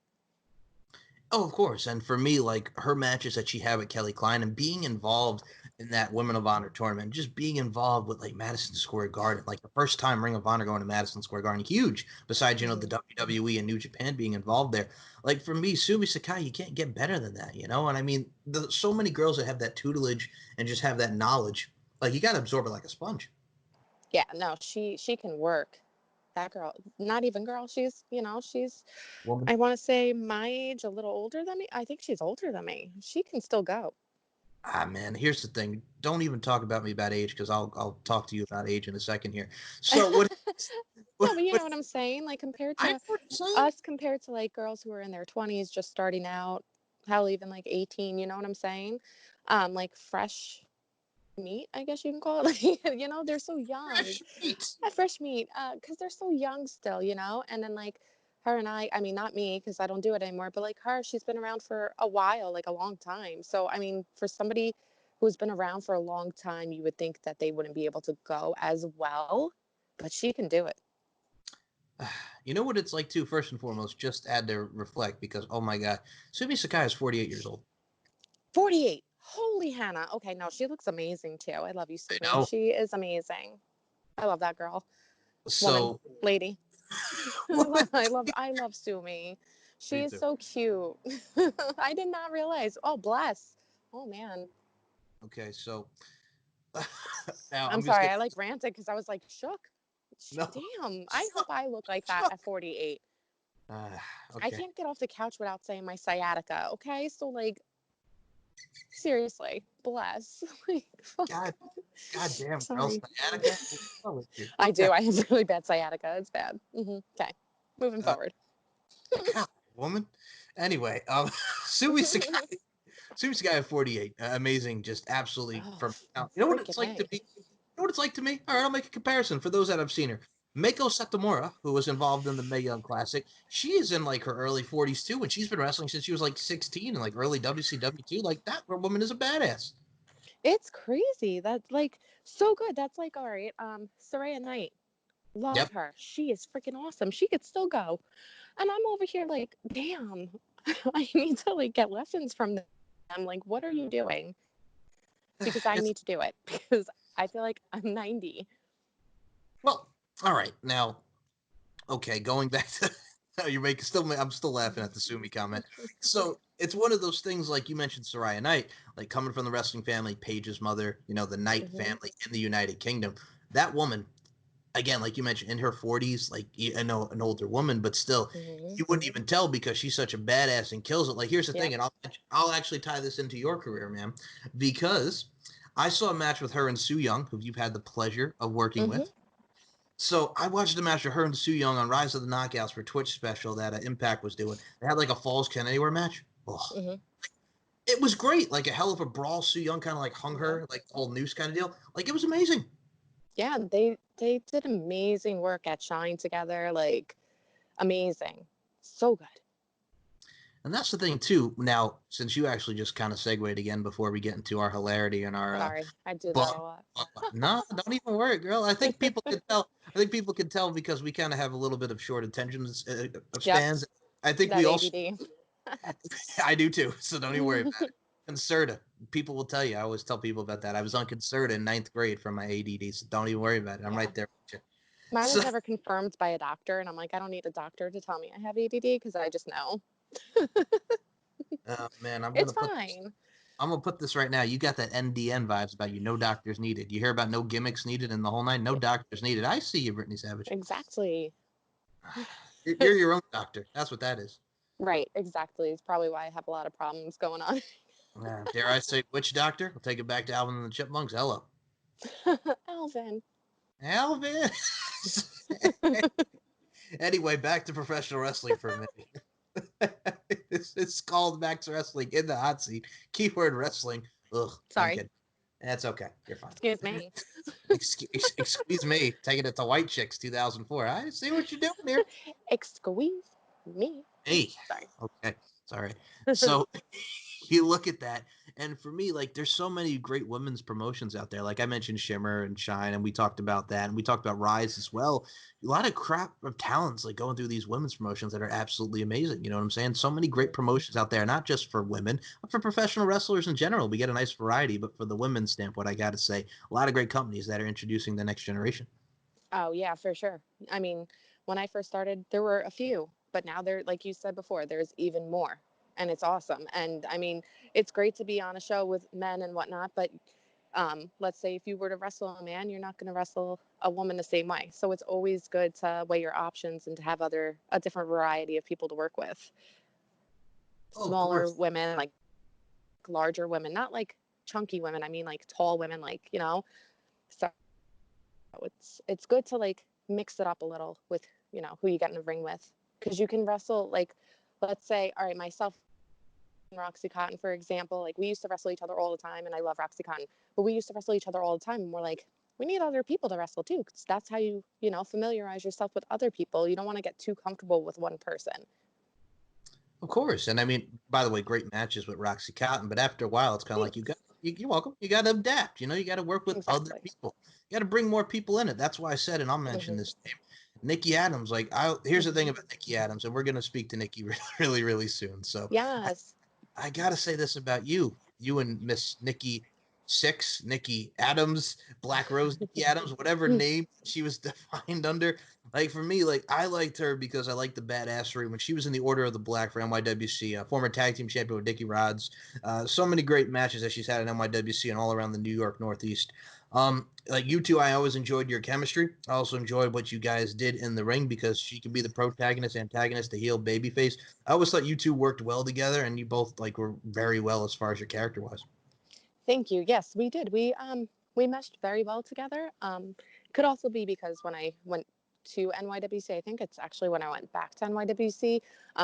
Oh, of course. And for me, like her matches that she had with Kelly Klein and being involved in that Women of Honor tournament, just being involved with like Madison Square Garden, like the first time Ring of Honor going to Madison Square Garden, huge. Besides, you know, the WWE and New Japan being involved there. Like for me, Sumi Sakai, you can't get better than that, you know? And I mean, so many girls that have that tutelage and just have that knowledge, like you got to absorb it like a sponge. Yeah, no, she can work. That girl, not even girl, she's, you know, she's, Woman. I want to say my age, a little older than me. I think she's older than me. She can still go. Ah, man, here's the thing. Don't even talk about me about age because I'll talk to you about age in a second here. So what? No, but you know what I'm saying? Like compared I to know what you're saying. us, compared to like girls who are in their 20s, just starting out, hell, even like 18, you know what I'm saying? Like fresh meat, I guess you can call it. You know, they're so young. Fresh meat. Fresh meat, because they're so young still, you know? And then like her and I mean, not me, because I don't do it anymore, but like her, she's been around for a while, like a long time. So, I mean, for somebody who's been around for a long time, you would think that they wouldn't be able to go as well, but she can do it. You know what it's like too. First and foremost, just had to reflect because oh my god, Sumi Sakai is 48 years old. 48. Holy Hannah. Okay, no, she looks amazing too. I love you, I Sumi. know. She is amazing. I love that girl. So, Woman, lady. I love Sumi. She me is too. so cute. I did not realize. Oh, bless. Oh man. Okay, so now I'm I'm just sorry. gonna I like ranted because I was like shook. no. Damn. I hope I look like that at 48. I Okay. can't get off the couch without saying my sciatica. Okay, so like seriously, bless. Like, fuck. God damn, girl, Sorry. sciatica. What's wrong with you? I Okay, do. I have really bad sciatica. It's bad. Okay. Moving forward. God, woman. Anyway, Sumi Sakai. Sumi Sakai at 48. Amazing, just absolutely Oh, from. You know what it's freaking like to A. be. You know what it's like to me. All right, I'll make a comparison for those that have seen her. Meiko Satomura, who was involved in the Mae Young Classic, she is in like her early 40s too, and she's been wrestling since she was like 16 and like early WCW too. Like that woman is a badass. It's crazy. That's like so good. That's like, all right. Saraya Knight. Love Yep. her. She is freaking awesome. She could still go. And I'm over here like, damn, I need to like get lessons from them. I'm like, what are you doing? Because I It's need to do it because I feel like I'm 90. well, all right. Now, okay, going back to you're making still I'm still laughing at the Sumi comment. So it's one of those things like you mentioned Saraya Knight, like coming from the wrestling family, Paige's mother, you know, the Knight family in the United Kingdom. That woman, again, like you mentioned, in her 40s, like I know an older woman, but still, you wouldn't even tell because she's such a badass and kills it. Like here's the thing, Yep. and I'll actually tie this into your career, ma'am, because I saw a match with her and Sue Young, who you've had the pleasure of working with. So I watched the match of her and Sue Young on Rise of the Knockouts for Twitch special that Impact was doing. They had like a Falls Count Anywhere match. Oh, it was great, like a hell of a brawl. Sue Young kind of like hung her, like the whole noose kind of deal. Like it was amazing. Yeah, they did amazing work at Shine together. Like amazing. So good. And that's the thing too. Now, since you actually just kind of segued again before we get into our hilarity and our Sorry. I do that but a lot. no, don't even worry, girl. I think people can tell. I think people can tell because we kind of have a little bit of short attention of Yep. spans. I think That we also. ADD. I do too. So don't even worry about it. Concerta. People will tell you. I always tell people about that. I was on Concerta in 9th grade for my ADD. So don't even worry about it. I'm Yeah. right there with you. Mine So, was never confirmed by a doctor, and I'm like, I don't need a doctor to tell me I have ADD because I just know. man, It's fine. I'm gonna put this right now. You got that NDN vibes about you. No doctors needed. You hear about no gimmicks needed in the whole night. No doctors needed. I see you, Brittany Savage. Exactly. You're your own doctor. That's what that is. Right, exactly. It's probably why I have a lot of problems going on. Dare I say which doctor? I'll take it back to Alvin and the Chipmunks. Hello. Alvin. Alvin. Anyway, back to professional wrestling for a minute. It's called Max Wrestling in the hot seat. Keyword wrestling. Ugh, I'm Sorry. kidding. That's okay. You're fine. Excuse me. Excuse me. Taking it to White Chicks 2004. I see what you're doing here. Excuse me. Hey. Sorry. Okay. Sorry. So you look at that, and for me, like, there's so many great women's promotions out there. Like I mentioned Shimmer and Shine, and we talked about that, and we talked about Rise as well. A lot of crap of talents like going through these women's promotions that are absolutely amazing. You know what I'm saying? So many great promotions out there, not just for women, but for professional wrestlers in general. We get a nice variety, but for the women's standpoint, I got to say, a lot of great companies that are introducing the next generation. Oh, yeah, for sure. I mean, when I first started, there were a few, but now there, like you said before, there's even more. And it's awesome. And I mean, it's great to be on a show with men and whatnot, but let's say if you were to wrestle a man, you're not going to wrestle a woman the same way. So it's always good to weigh your options and to have a different variety of people to work with. Oh, of Smaller course. women, like larger women, not like chunky women. I mean, like tall women, like, so it's good to like mix it up a little with, who you get in the ring with. Because you can wrestle, like, let's say, all right, myself and Roxy Cotton, for example, like we used to wrestle each other all the time, and I love Roxy Cotton, but we used to wrestle each other all the time, and we're like, we need other people to wrestle too, because that's how you familiarize yourself with other people. You don't want to get too comfortable with one person. Of course. And I mean, by the way, great matches with Roxy Cotton, but after a while, it's kind of like you're welcome. You got to adapt. You got to work with other Exactly. people. You got to bring more people in it. That's why I said, and I'll mention this name, Nikki Adams. Like, here's the thing about Nikki Adams, and we're going to speak to Nikki really, really soon. So Yes. I got to say this about you and Miss Nikki Six, Nikki Adams, Black Rose, Nikki Adams, whatever name she was defined under. Like for me, like I liked her because I liked the badassery when she was in the Order of the Black for NYWC, former tag team champion with Dickie Rods. So many great matches that she's had in NYWC and all around the New York Northeast. Like you two, I always enjoyed your chemistry. I also enjoyed what you guys did in the ring because she could be the protagonist, antagonist, the heel, babyface. I always thought you two worked well together, and you both like were very well as far as your character wise. Thank you. Yes, we did. We meshed very well together. Could also be because when I went to NYWC, I think it's actually when I went back to NYWC,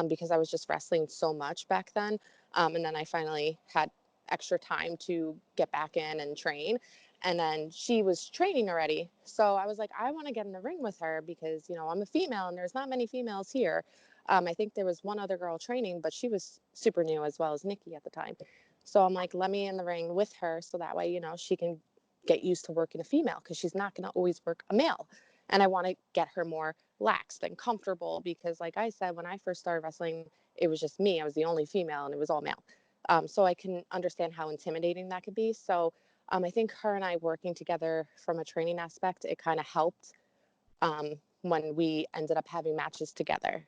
because I was just wrestling so much back then. And then I finally had extra time to get back in and train. And then she was training already. So I was like, I want to get in the ring with her because, I'm a female and there's not many females here. I think there was one other girl training, but she was super new as well as Nikki at the time. So I'm like, let me in the ring with her so that way, she can get used to working a female because she's not going to always work a male. And I want to get her more laxed and comfortable because, like I said, when I first started wrestling, it was just me. I was the only female and it was all male. So I can understand how intimidating that could be. So I think her and I working together from a training aspect, it kind of helped when we ended up having matches together.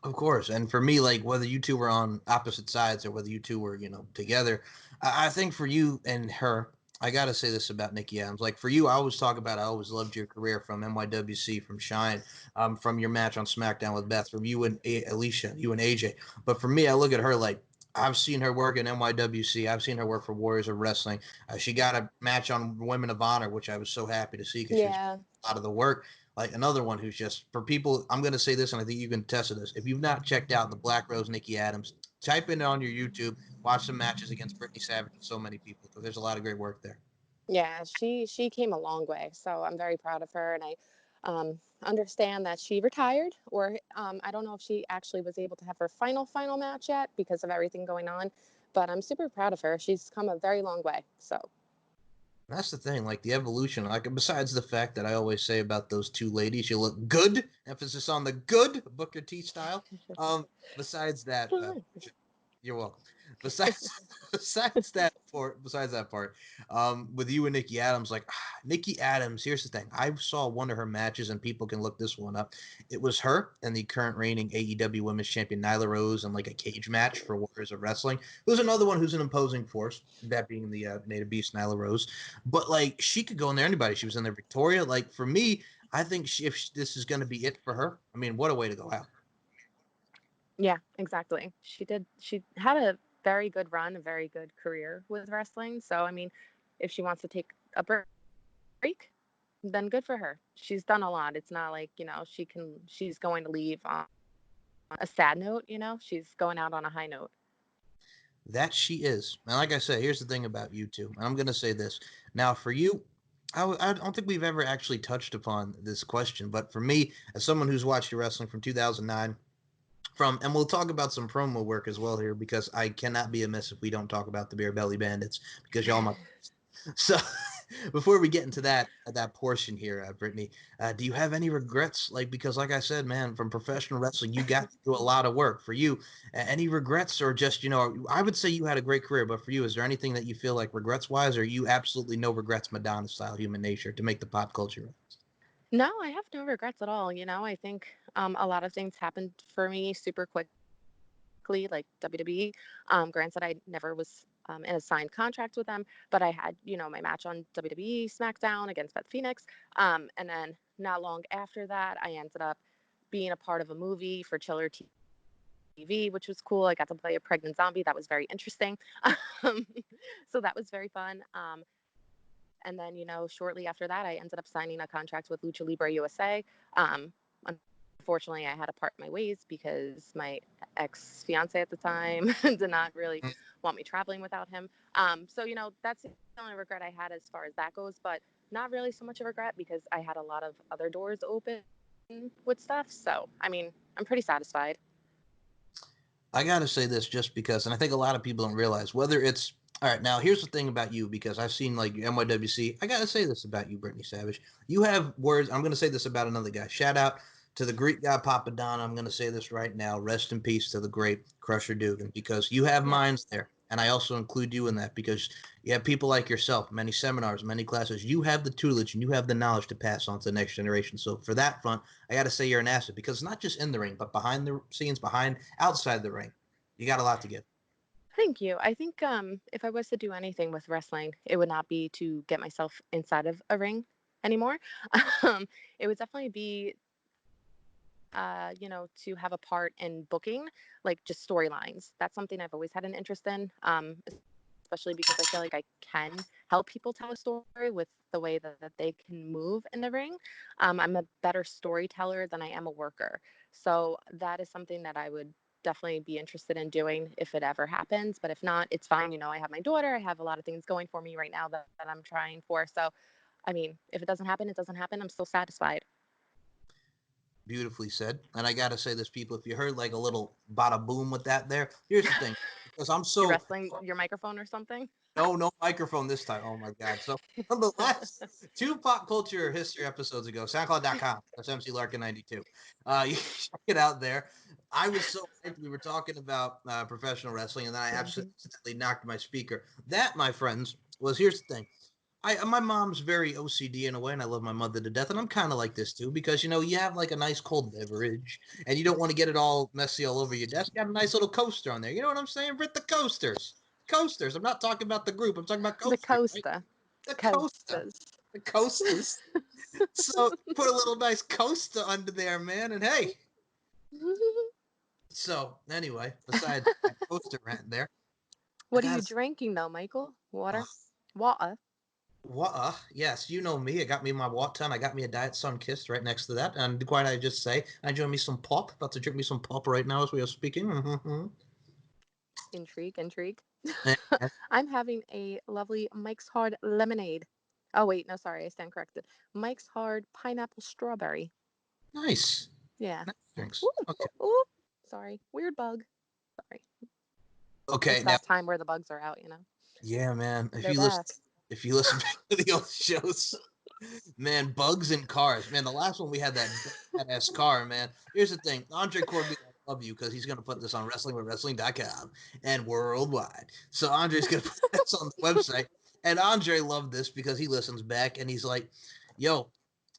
Of course. And for me, like whether you two were on opposite sides or whether you two were, together, I think for you and her, I got to say this about Nikki Adams. Like for you, I always talk about, I always loved your career from NYWC, from Shine, from your match on SmackDown with Beth, from you and Alicia, you and AJ. But for me, I look at her like, I've seen her work in NYWC. I've seen her work for Warriors of Wrestling. She got a match on Women of Honor, which I was so happy to see because she was Yeah. out of the work. Like another one who's just for people. I'm going to say this, and I think you can attest to this. If you've not checked out the Black Rose Nikki Adams, type in on your YouTube, watch some matches against Brittney Savage and so many people because there's a lot of great work there. Yeah, she came a long way, so I'm very proud of her, and I understand that she retired, or I don't know if she actually was able to have her final match yet because of everything going on, but I'm super proud of her. She's come a very long way, so. That's the thing, like the evolution. Like besides the fact that I always say about those two ladies, you look good. Emphasis on the good, Booker T style. Besides that, you're welcome. Besides that part, with you and Nikki Adams, like Nikki Adams. Here's the thing: I saw one of her matches, and people can look this one up. It was her and the current reigning AEW Women's Champion Nyla Rose in like a cage match for Warriors of Wrestling. Who's another one who's an imposing force, that being the Native Beast Nyla Rose. But like she could go in there anybody. She was in there Victoria. Like for me, I think if this is going to be it for her, I mean, what a way to go out. Yeah, exactly. She had a very good run, a very good career with wrestling. So, I mean, if she wants to take a break, then good for her. She's done a lot. It's not like, she's going to leave on a sad note, she's going out on a high note. That she is. And like I said, here's the thing about you two. And I'm going to say this. Now, for you, I don't think we've ever actually touched upon this question. But for me, as someone who's watched your wrestling from 2009 and we'll talk about some promo work as well here, because I cannot be amiss if we don't talk about the Beer Belly Bandits, because y'all my so before we get into that portion here, Brittany, do you have any regrets? Like, because like I said, man, from professional wrestling, you got to do a lot of work. For you, any regrets, or just, I would say you had a great career, but for you, is there anything that you feel like regrets wise, or you absolutely no regrets, Madonna style human nature to make the pop culture? No, I have no regrets at all. I think a lot of things happened for me super quickly, like WWE. Granted, I never was in a signed contract with them, but I had, my match on WWE SmackDown against Beth Phoenix. And then not long after that, I ended up being a part of a movie for Chiller TV, which was cool. I got to play a pregnant zombie. That was very interesting. So that was very fun. And then, shortly after that, I ended up signing a contract with Lucha Libre USA. Unfortunately, I had to part my ways because my ex-fiance at the time did not really want me traveling without him. So, that's the only regret I had as far as that goes, but not really so much of a regret because I had a lot of other doors open with stuff. So, I mean, I'm pretty satisfied. I got to say this just because, and I think a lot of people don't realize, whether it's, all right, now here's the thing about you, because I've seen like NYWC. I got to say this about you, Brittney Savage. You have words. I'm going to say this about another guy. Shout out to the Greek guy, Papa Don. I'm going to say this right now. Rest in peace to the great Crusher Dugan, because you have minds there. And I also include you in that because you have people like yourself, many seminars, many classes. You have the tutelage and you have the knowledge to pass on to the next generation. So for that front, I got to say you're an asset, because it's not just in the ring, but behind the scenes, outside the ring. You got a lot to give. Thank you. I think if I was to do anything with wrestling, it would not be to get myself inside of a ring anymore. It would definitely be, to have a part in booking, like just storylines. That's something I've always had an interest in, especially because I feel like I can help people tell a story with the way that they can move in the ring. I'm a better storyteller than I am a worker. So that is something that I would definitely be interested in doing if it ever happens. But if not, it's fine. I have my daughter. I have a lot of things going for me right now that I'm trying for. So, I mean, if it doesn't happen, it doesn't happen. I'm still satisfied. Beautifully said. And I got to say this, people, if you heard like a little bada boom with that there, here's the thing. Because I'm You're so, wrestling your microphone or something? no microphone this time. Oh my God. So on the last two pop culture history episodes ago, SoundCloud.com, that's MC Larkin 92. You check it out there. I was so hyped. We were talking about professional wrestling, and then I accidentally knocked my speaker. That, my friends, here's the thing. My mom's very OCD in a way, and I love my mother to death, and I'm kind of like this too, because you have like a nice cold beverage, and you don't want to get it all messy all over your desk. You got a nice little coaster on there. You know what I'm saying, Britt? The coasters. I'm not talking about the group. I'm talking about coasters. The coaster. Right? The coaster. Coasters. The coasters. So put a little nice coaster under there, man, and hey. So anyway, besides that coaster rant there, What are you drinking though, Michael? Water? Water. Water, yes, you know me. I got me my water, and I got me a Diet Sun Kiss right next to that. And quite I just say, I enjoy me some pop. About to drink me some pop right now as we are speaking. Mm-hmm. Intrigue. I'm having a lovely Mike's Hard lemonade. Oh wait, no, sorry, I stand corrected. Mike's Hard pineapple strawberry. Nice. Yeah. Nice drinks. Ooh, Okay. ooh, sorry, weird bug. Sorry. Okay. It's that time where the bugs are out, Yeah, man. They're back. If you listen to the old shows, man, bugs in cars. Man, the last one we had that badass car, man. Here's the thing. Andre Corby, I love you because he's going to put this on wrestlingwithwrestling.com and worldwide. So Andre's going to put this on the website. And Andre loved this because he listens back and he's like, yo,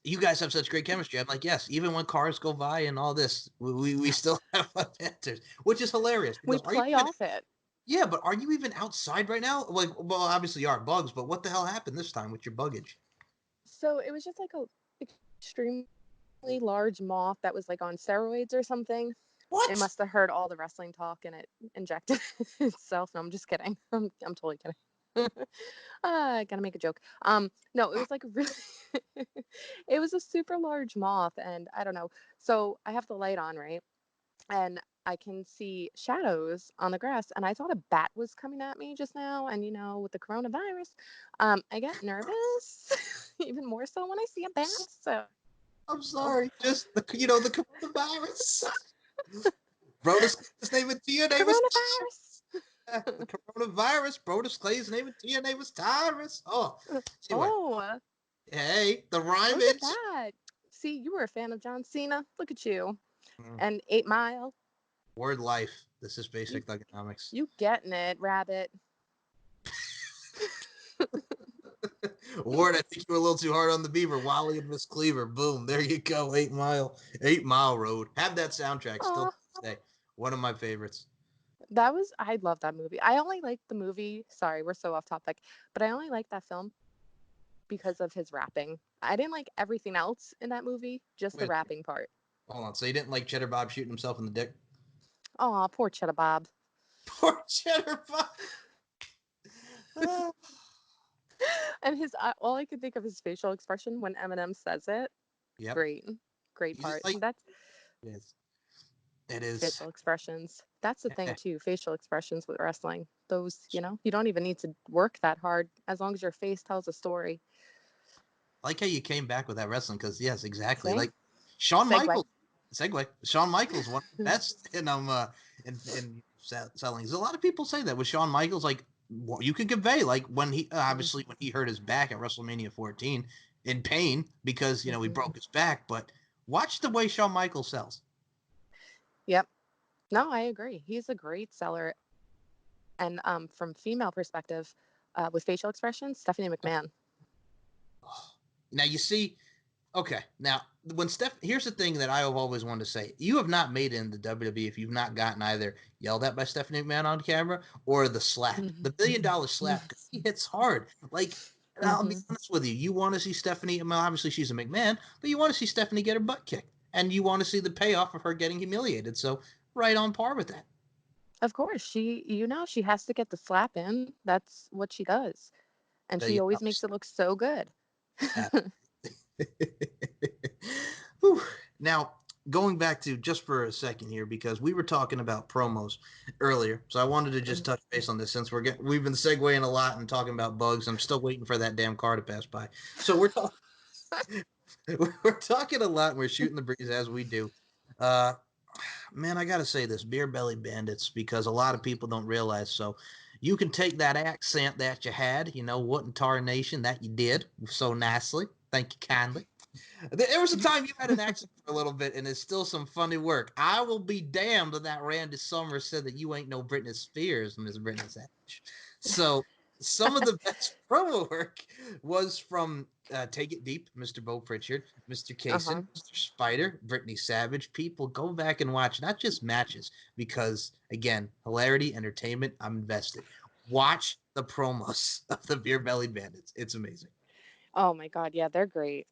you guys have such great chemistry. I'm like, yes, even when cars go by and all this, we still have fun banters, which is hilarious. We play off it. Yeah, but are you even outside right now? Like, well, obviously you are bugs, but what the hell happened this time with your buggage? So it was just like a extremely large moth that was like on steroids or something. What? It must have heard all the wrestling talk and it injected itself. No, I'm just kidding. I'm totally kidding. I gotta make a joke. No, it was like really, it was a super large moth, and I don't know. So I have the light on, right? And I can see shadows on the grass, and I thought a bat was coming at me just now. And with the coronavirus, I get nervous even more so when I see a bat. So I'm sorry, just the coronavirus. Brodus Clay's name in TNA was Coronavirus. the coronavirus. Brodus Clay's name in TNA was Tyrus. Oh, anyway. Oh, Hey, the rhyme look at is. that. See, you were a fan of John Cena. Look at you. Mm. And 8 Mile. Word life. This is basic thugonomics. You getting it, Rabbit. Ward, I think you were a little too hard on the Beaver. Wally and Miss Cleaver. Boom. There you go. 8 Mile Road. Have that soundtrack still to this day. One of my favorites. I love that movie. I only like the movie. Sorry, we're so off topic, but I only like that film because of his rapping. I didn't like everything else in that movie, just the rapping part. Hold on. So you didn't like Cheddar Bob shooting himself in the dick? Oh, poor Cheddar Bob. Poor Cheddar Bob. And all I could think of his facial expression when Eminem says it. Yep. Great part. That's yes. It is facial expressions. That's the thing too. Facial expressions with wrestling. Those, you don't even need to work that hard as long as your face tells a story. I like how you came back with that wrestling because yes, exactly. See? Like Shawn Segue. Michaels. Segue. Shawn Michaels, one of the best in selling. A lot of people say that with Shawn Michaels, like you could convey like when he obviously when he hurt his back at WrestleMania 14 in pain because he broke his back, but watch the way Shawn Michaels sells. Yep. No, I agree. He's a great seller. And from female perspective, with facial expressions, Stephanie McMahon. Now you see, okay. Now here's the thing that I have always wanted to say: you have not made it in the WWE if you've not gotten either yelled at by Stephanie McMahon on camera or the slap, the $1 billion slap. Because he hits hard. Like I'll be honest with you, you want to see Stephanie. Well, obviously she's a McMahon, but you want to see Stephanie get her butt kicked, and you want to see the payoff of her getting humiliated. So right on par with that. Of course, she has to get the slap in. That's what she does, and she always makes it look so good. Now, going back to just for a second here, because we were talking about promos earlier, so I wanted to just touch base on this since we've been segueing a lot and talking about bugs. I'm still waiting for that damn car to pass by. So we're talking a lot and we're shooting the breeze as we do. Man, I gotta say this, Beer Belly Bandits, because a lot of people don't realize. So you can take that accent that you had, what in tarnation that you did so nicely. Thank you kindly. There was a time you had an accent for a little bit, and it's still some funny work. I will be damned if that Randy Summers said that you ain't no Britney Spears, Miss Brittney Savage. So some of the best promo work was from Take It Deep, Mr. Bo Pritchard, Mr. Kaysen, Mr. Spider, Brittney Savage. People, go back and watch not just matches because, again, hilarity, entertainment, I'm invested. Watch the promos of the Beer Belly Bandits. It's amazing. Oh, my God. Yeah, they're great.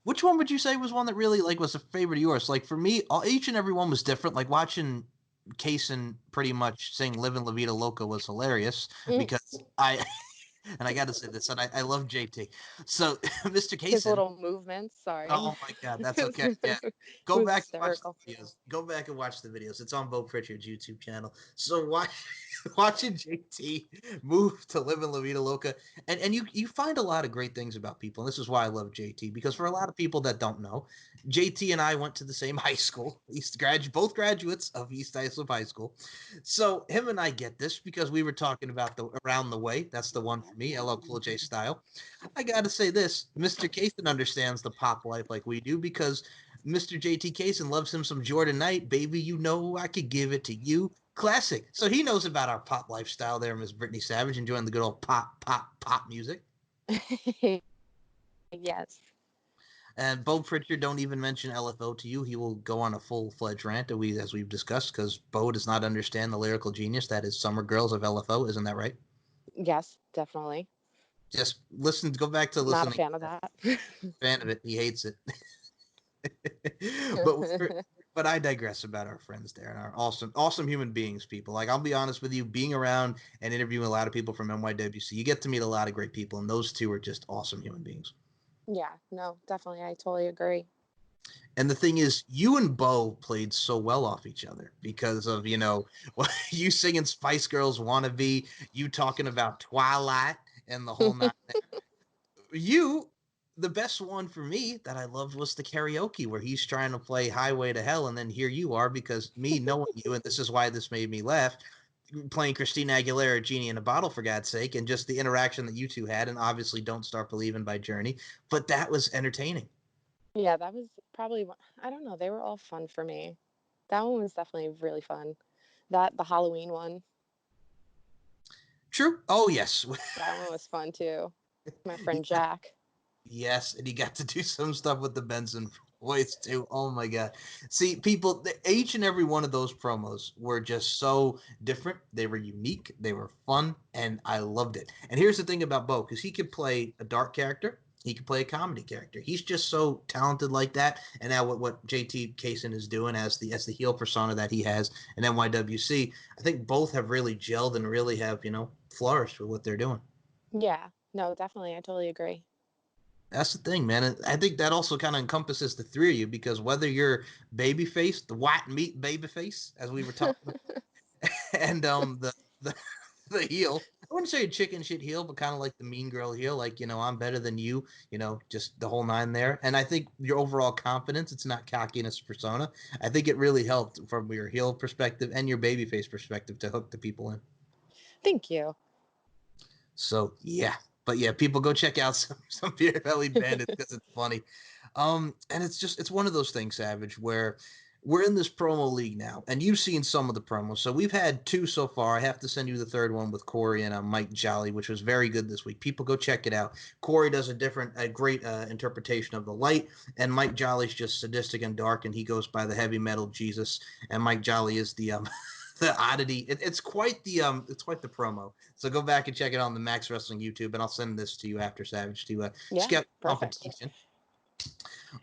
Which one would you say was one that really was a favorite of yours? Like for me, each and every one was different. Like watching Kaysen pretty much sing "Livin' La Vida Loca" was hilarious because I got to say this, and I love JT. So Mr. Kaysen, his little movements. Sorry. Oh my God, that's okay. Yeah, go back and watch the videos. Go back and watch the videos. It's on Bo Pritchard's YouTube channel. So watching JT move to Livin' La Vida Loca, and you find a lot of great things about people, and this is why I love JT, because for a lot of people that don't know, JT and I went to the same high school, both graduates of East Islip High School. So him and I get this because we were talking about the Around the Way. That's the one for me, LL Cool J style. I got to say this, Mr. Kaysen understands the pop life like we do because Mr. JT Kaysen loves him some Jordan Knight. Baby, you know I could give it to you. Classic. So he knows about our pop lifestyle there, Miss Brittney Savage, enjoying the good old pop music. Yes. And Bo Pritchard, don't even mention LFO to you. He will go on a full-fledged rant as we've discussed because Bo does not understand the lyrical genius that is Summer Girls of LFO. Isn't that right? Yes, definitely. Just listen. Go back to listening. Not a fan of that. Fan of it. He hates it. But I digress about our friends there and our awesome human beings, people. Like, I'll be honest with you, being around and interviewing a lot of people from NYWC, you get to meet a lot of great people, and those two are just awesome human beings. Yeah, no, definitely. I totally agree. And the thing is, you and Bo played so well off each other because of, you singing Spice Girls Wannabe, you talking about Twilight and the whole night. You the best one for me that I loved was the karaoke where he's trying to play Highway to Hell, and then here you are, because me knowing you, and this is why this made me laugh, playing Christina Aguilera, Genie in a Bottle, for God's sake, and just the interaction that you two had, and obviously Don't Start Believing by Journey, but that was entertaining. Yeah, that was probably one. I don't know. They were all fun for me. That one was definitely really fun. The Halloween one, True. Oh, yes. that one was fun too. My friend Jack. Yes, and he got to do some stuff with the Benson voice too. Oh my god! See, people, each and every one of those promos were just so different. They were unique. They were fun, and I loved it. And here's the thing about Bo, because he could play a dark character, he could play a comedy character. He's just so talented like that. And now what JT Kaysen is doing as the heel persona that he has in NYWC, I think both have really gelled and really have flourished with what they're doing. Yeah, no, definitely. I totally agree. That's the thing, man. I think that also kind of encompasses the three of you, because whether you're babyface, the white meat babyface, as we were talking about, and the the heel. I wouldn't say a chicken shit heel, but kind of like the mean girl heel, like, I'm better than you, just the whole nine there. And I think your overall confidence, it's not cockiness persona. I think it really helped from your heel perspective and your babyface perspective to hook the people in. Thank you. So yeah, but yeah, people go check out some Beer Belly Bandits because it's funny. And it's one of those things, Savage, where we're in this promo league now, and you've seen some of the promos. So we've had two so far. I have to send you the third one with Corey and Mike Jolly, which was very good this week. People go check it out. Corey does a great interpretation of the light, and Mike Jolly's just sadistic and dark, and he goes by the heavy metal Jesus. And Mike Jolly is the the oddity. It's quite the promo. So go back and check it on the Max Wrestling YouTube, and I'll send this to you after, Savage, to Yeah, perfect. competition.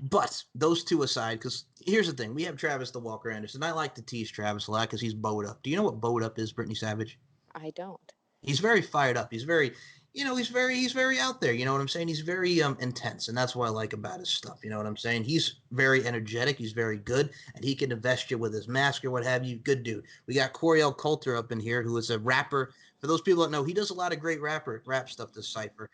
But those two aside, because here's the thing, we have Travis the Walker Anderson. I like to tease Travis a lot because he's bowed up. Do you know what bowed up is, Brittany Savage? I don't. He's very fired up. He's very, he's very out there. You know what I'm saying? He's very intense, and that's what I like about his stuff. You know what I'm saying? He's very energetic. He's very good, and he can invest you with his mask or what have you. Good dude. We got Coriel Coulter up in here, who is a rapper. For those people that know, he does a lot of great rap stuff, this Cypher.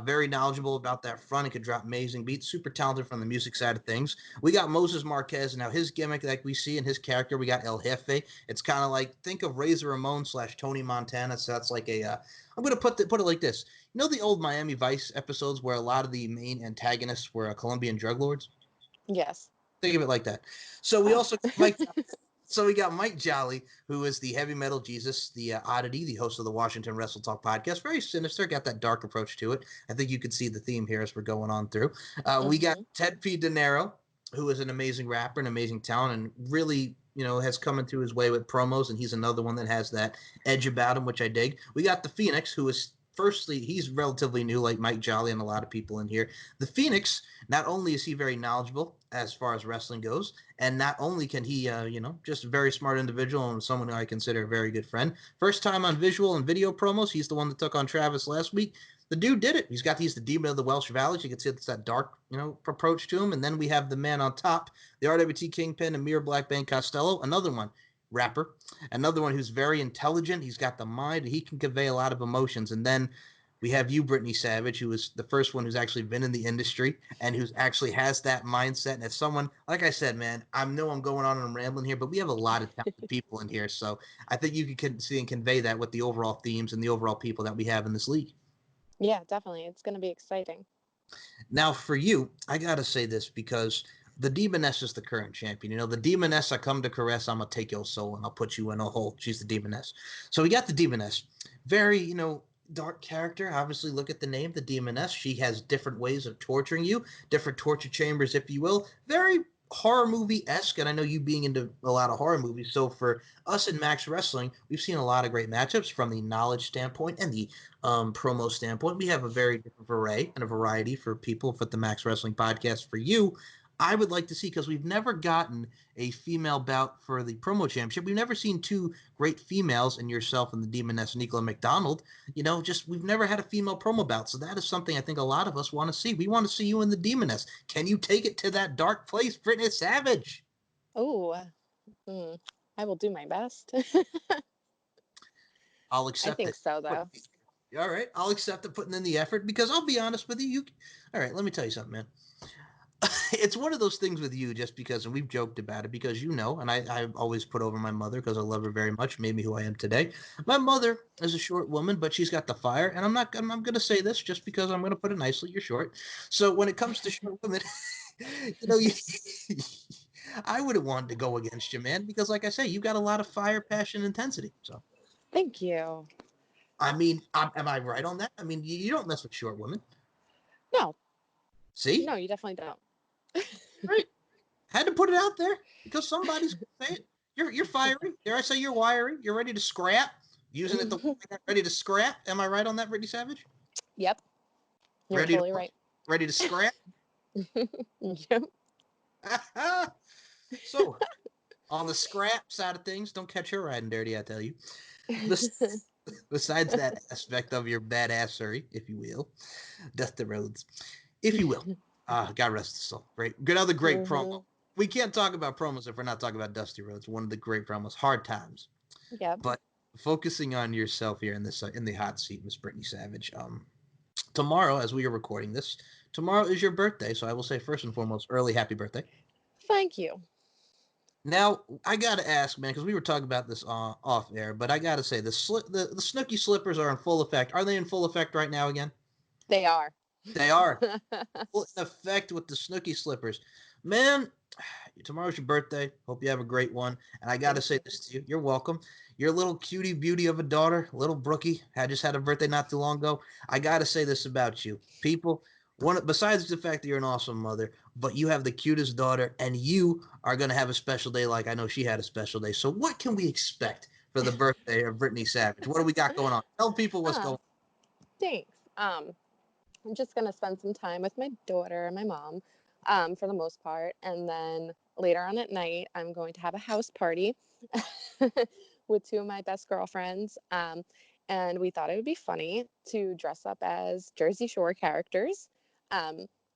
Very knowledgeable about that front. He could drop amazing beats. Super talented from the music side of things. We got Moses Marquez. Now, his gimmick, like we see in his character, we got El Jefe. It's kind of like, think of Razor Ramon / Tony Montana. So that's like I'm going to put it like this. You know the old Miami Vice episodes where a lot of the main antagonists were Colombian drug lords? Yes. Think of it like that. So we also So we got Mike Jolly, who is the heavy metal Jesus, the oddity, the host of the Washington Wrestle Talk podcast. Very sinister, got that dark approach to it. I think you could see the theme here as we're going on through. We got Ted P. De Niro, who is an amazing rapper, an amazing talent, and really, has come into his way with promos, and he's another one that has that edge about him, which I dig. We got the Phoenix, who is firstly, he's relatively new, like Mike Jolly and a lot of people in here. The Phoenix, not only is he very knowledgeable as far as wrestling goes, and not only can he, just a very smart individual and someone who I consider a very good friend. First time on visual and video promos. He's the one that took on Travis last week. The dude did it. He's the demon of the Welsh Valleys. You can see it's that dark, approach to him. And then we have the man on top, the RWT Kingpin, Amir Blackbane Costello, another one. Rapper, another one who's very intelligent. He's got the mind. He can convey a lot of emotions. And then we have you, Brittney Savage, who is the first one who's actually been in the industry and who's actually has that mindset. And as someone, like I said, man, I know I'm going on and I'm rambling here, but we have a lot of talented people in here. So I think you can see and convey that with the overall themes and the overall people that we have in this league. Yeah, definitely. It's going to be exciting. Now, for you, I got to say this because the Demoness is the current champion. The Demoness, I come to caress, I'm going to take your soul and I'll put you in a hole. She's the Demoness. So we got the Demoness. Very, dark character. Obviously, look at the name, the Demoness. She has different ways of torturing you, different torture chambers, if you will. Very horror movie-esque, and I know you being into a lot of horror movies. So for us in Max Wrestling, we've seen a lot of great matchups from the knowledge standpoint and the promo standpoint. We have a very different array and a variety for people for the Max Wrestling podcast. For you, I would like to see, because we've never gotten a female bout for the promo championship. We've never seen two great females in yourself and the Demoness, Nicola McDonald. We've never had a female promo bout. So that is something I think a lot of us want to see. We want to see you in the Demoness. Can you take it to that dark place, Brittney Savage? Oh, I will do my best. I'll accept it. I think so, though. All right, I'll accept the putting in the effort because I'll be honest with you. All right, let me tell you something, man. It's one of those things with you just because, and we've joked about it because and I always put over my mother because I love her very much, made me who I am today. My mother is a short woman, but she's got the fire, and I'm going to say this just because I'm going to put it nicely. You're short. So when it comes to short women, I wouldn't want to go against you, man, because like I say, you got a lot of fire, passion, intensity. So. Thank you. I mean, am I right on that? I mean, you don't mess with short women. No. See? No, you definitely don't. Right. Had to put it out there because somebody's going to say it. You're fiery. Dare I say you're wiry? You're ready to scrap? Using it ready to scrap? Am I right on that, Brittney Savage? Yep. You're ready totally to, right. Ready to scrap? Yep. So, on the scrap side of things, don't catch her riding dirty, I tell you. Besides that aspect of your badassery, if you will, Dusty Rhodes, if you will. God rest his soul. Great. Another great promo. We can't talk about promos if we're not talking about Dusty Rhodes. One of the great promos. Hard times. Yep. But focusing on yourself here in the hot seat, Miss Brittney Savage. Tomorrow, as we are recording this, tomorrow is your birthday. So I will say first and foremost, early happy birthday. Thank you. Now, I got to ask, man, because we were talking about this off air, but I got to say, the Snooki slippers are in full effect. Are they in full effect right now again? They are. They are. Full in effect with the Snooki slippers. Man, tomorrow's your birthday. Hope you have a great one. And I got to say this to you. You're welcome. Your little cutie beauty of a daughter, little Brookie, just had a birthday not too long ago. I got to say this about you. People, besides the fact that you're an awesome mother, but you have the cutest daughter, and you are going to have a special day like I know she had a special day. So what can we expect for the birthday of Brittney Savage? What do we got going on? Tell people what's going on. Thanks. I'm just going to spend some time with my daughter and my mom for the most part. And then later on at night, I'm going to have a house party with two of my best girlfriends. And we thought it would be funny to dress up as Jersey Shore characters.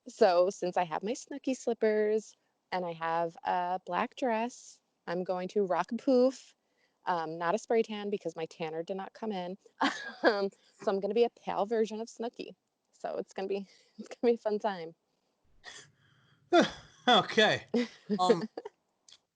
So since I have my Snooki slippers and I have a black dress, I'm going to rock a poof. Not a spray tan because my tanner did not come in. So I'm going to be a pale version of Snooki. So it's gonna be a fun time. Okay.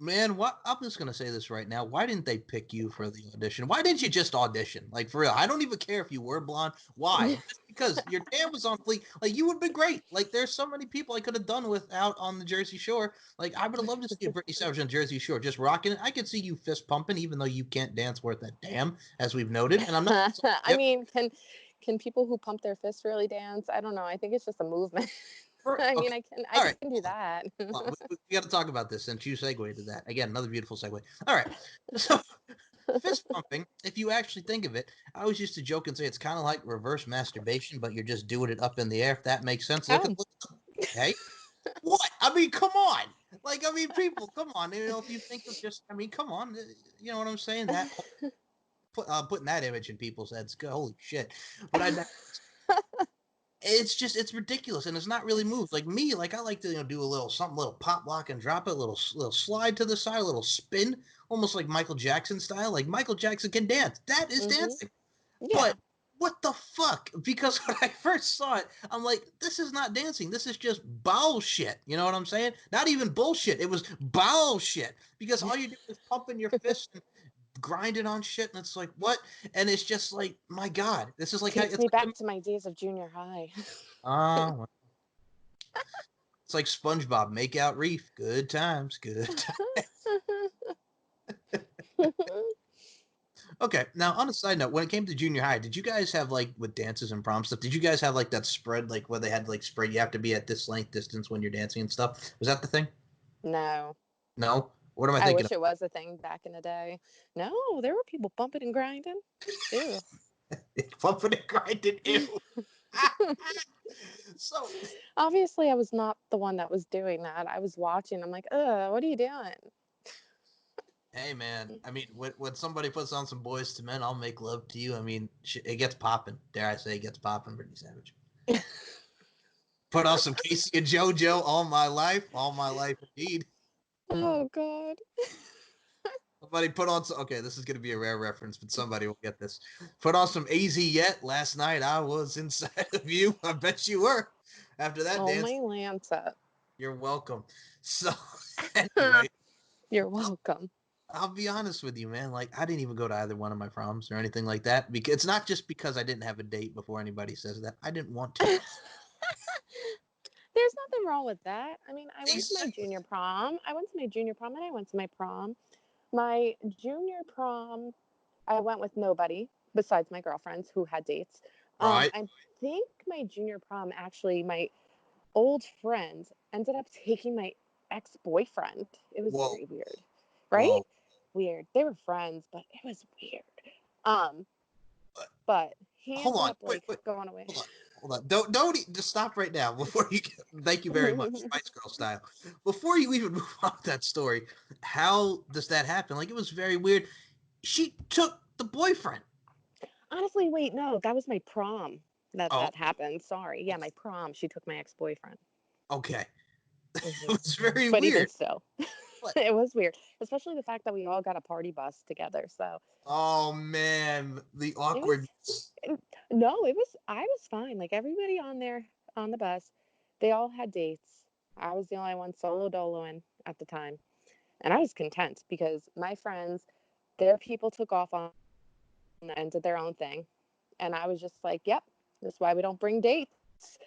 Man, I'm just gonna say this right now. Why didn't they pick you for the audition? Why didn't you just audition? Like, for real, I don't even care if you were blonde. Why? Just because your tan was on fleek. Like, you would have been great. Like, there's so many people I could have done with out on the Jersey Shore. Like, I would have loved to see Brittney Savage on Jersey Shore just rocking it. I could see you fist pumping, even though you can't dance worth a damn, as we've noted. And I'm not. I mean, can people who pump their fists really dance? I don't know. I think it's just a movement. I mean, I can do that. We got to talk about this since you segued to that. Again, another beautiful segue. All right. So, fist pumping, if you actually think of it, I always used to joke and say it's kind of like reverse masturbation, but you're just doing it up in the air, if that makes sense. Look, hey, what? I mean, come on. Like, I mean, people, come on. You know, if you think of just, I mean, come on. You know what I'm saying? That putting that image in people's heads, holy shit. But it's ridiculous, and it's not really moves. Like me, like I like to do a little something, little pop, lock, and drop it, little slide to the side, a little spin, almost like Michael Jackson style. Like Michael Jackson can dance. That is dancing. Yeah. But what the fuck? Because when I first saw it, I'm like, this is not dancing. This is just bullshit. You know what I'm saying? Not even bullshit. It was bullshit. Because all you do is pumping your fist and grinding on shit, and it's like, what? And it's just like, my God, this is like takes me back to my days of junior high. Well, it's like SpongeBob, make out reef. Good times, good times. Okay, now on a side note, when it came to junior high, did you guys have like with dances and prom stuff? Did you guys have like that spread, like where they had like spread? You have to be at this length distance when you're dancing and stuff. Was that the thing? No. No. What am I thinking? I wish it was a thing back in the day. No, there were people bumping and grinding. Ew. Bumping and grinding. Ew. So obviously, I was not the one that was doing that. I was watching. I'm like, what are you doing? Hey, man. I mean, when somebody puts on some Boys to Men, I'll make love to you. I mean, it gets popping. Dare I say, it gets popping, Brittney Savage. Put on some Casey and JoJo all my life indeed. Oh God. Somebody put on some, okay, this is going to be a rare reference, but somebody will get this. Put on some AZ Yet. Last night I was inside of you. I bet you were. After that dance. my Lancet. You're welcome. So, anyway. You're welcome. I'll be honest with you, man. Like, I didn't even go to either one of my proms or anything like that. Because it's not just because I didn't have a date before anybody says that. I didn't want to. There's nothing wrong with that. I mean, I went to my Exactly. junior prom. I went to my junior prom and I went to my prom. My junior prom, I went with nobody besides my girlfriends who had dates. Right. I think my junior prom, actually, my old friend ended up taking my ex-boyfriend. It was Whoa. very weird. Right? Whoa. Weird. They were friends, but it was weird. But he Hold ended on. up like going away. Hold on. Don't just stop right now before you get, thank you very much, Spice Girl style. Before you even move on with that story, how does that happen? Like, it was very weird. She took the boyfriend. Honestly, wait, no, that was my prom Oh. that happened. Sorry. Yeah, my prom. She took my ex-boyfriend. Okay. Mm-hmm. It was very But weird. even still, it was weird, especially the fact that we all got a party bus together. So, Oh man, the awkwardness. no, I was fine. Like everybody on there on the bus, they all had dates. I was the only one solo doloing at the time. And I was content because my friends, their people took off on and did their own thing. And I was just like, yep, that's why we don't bring dates.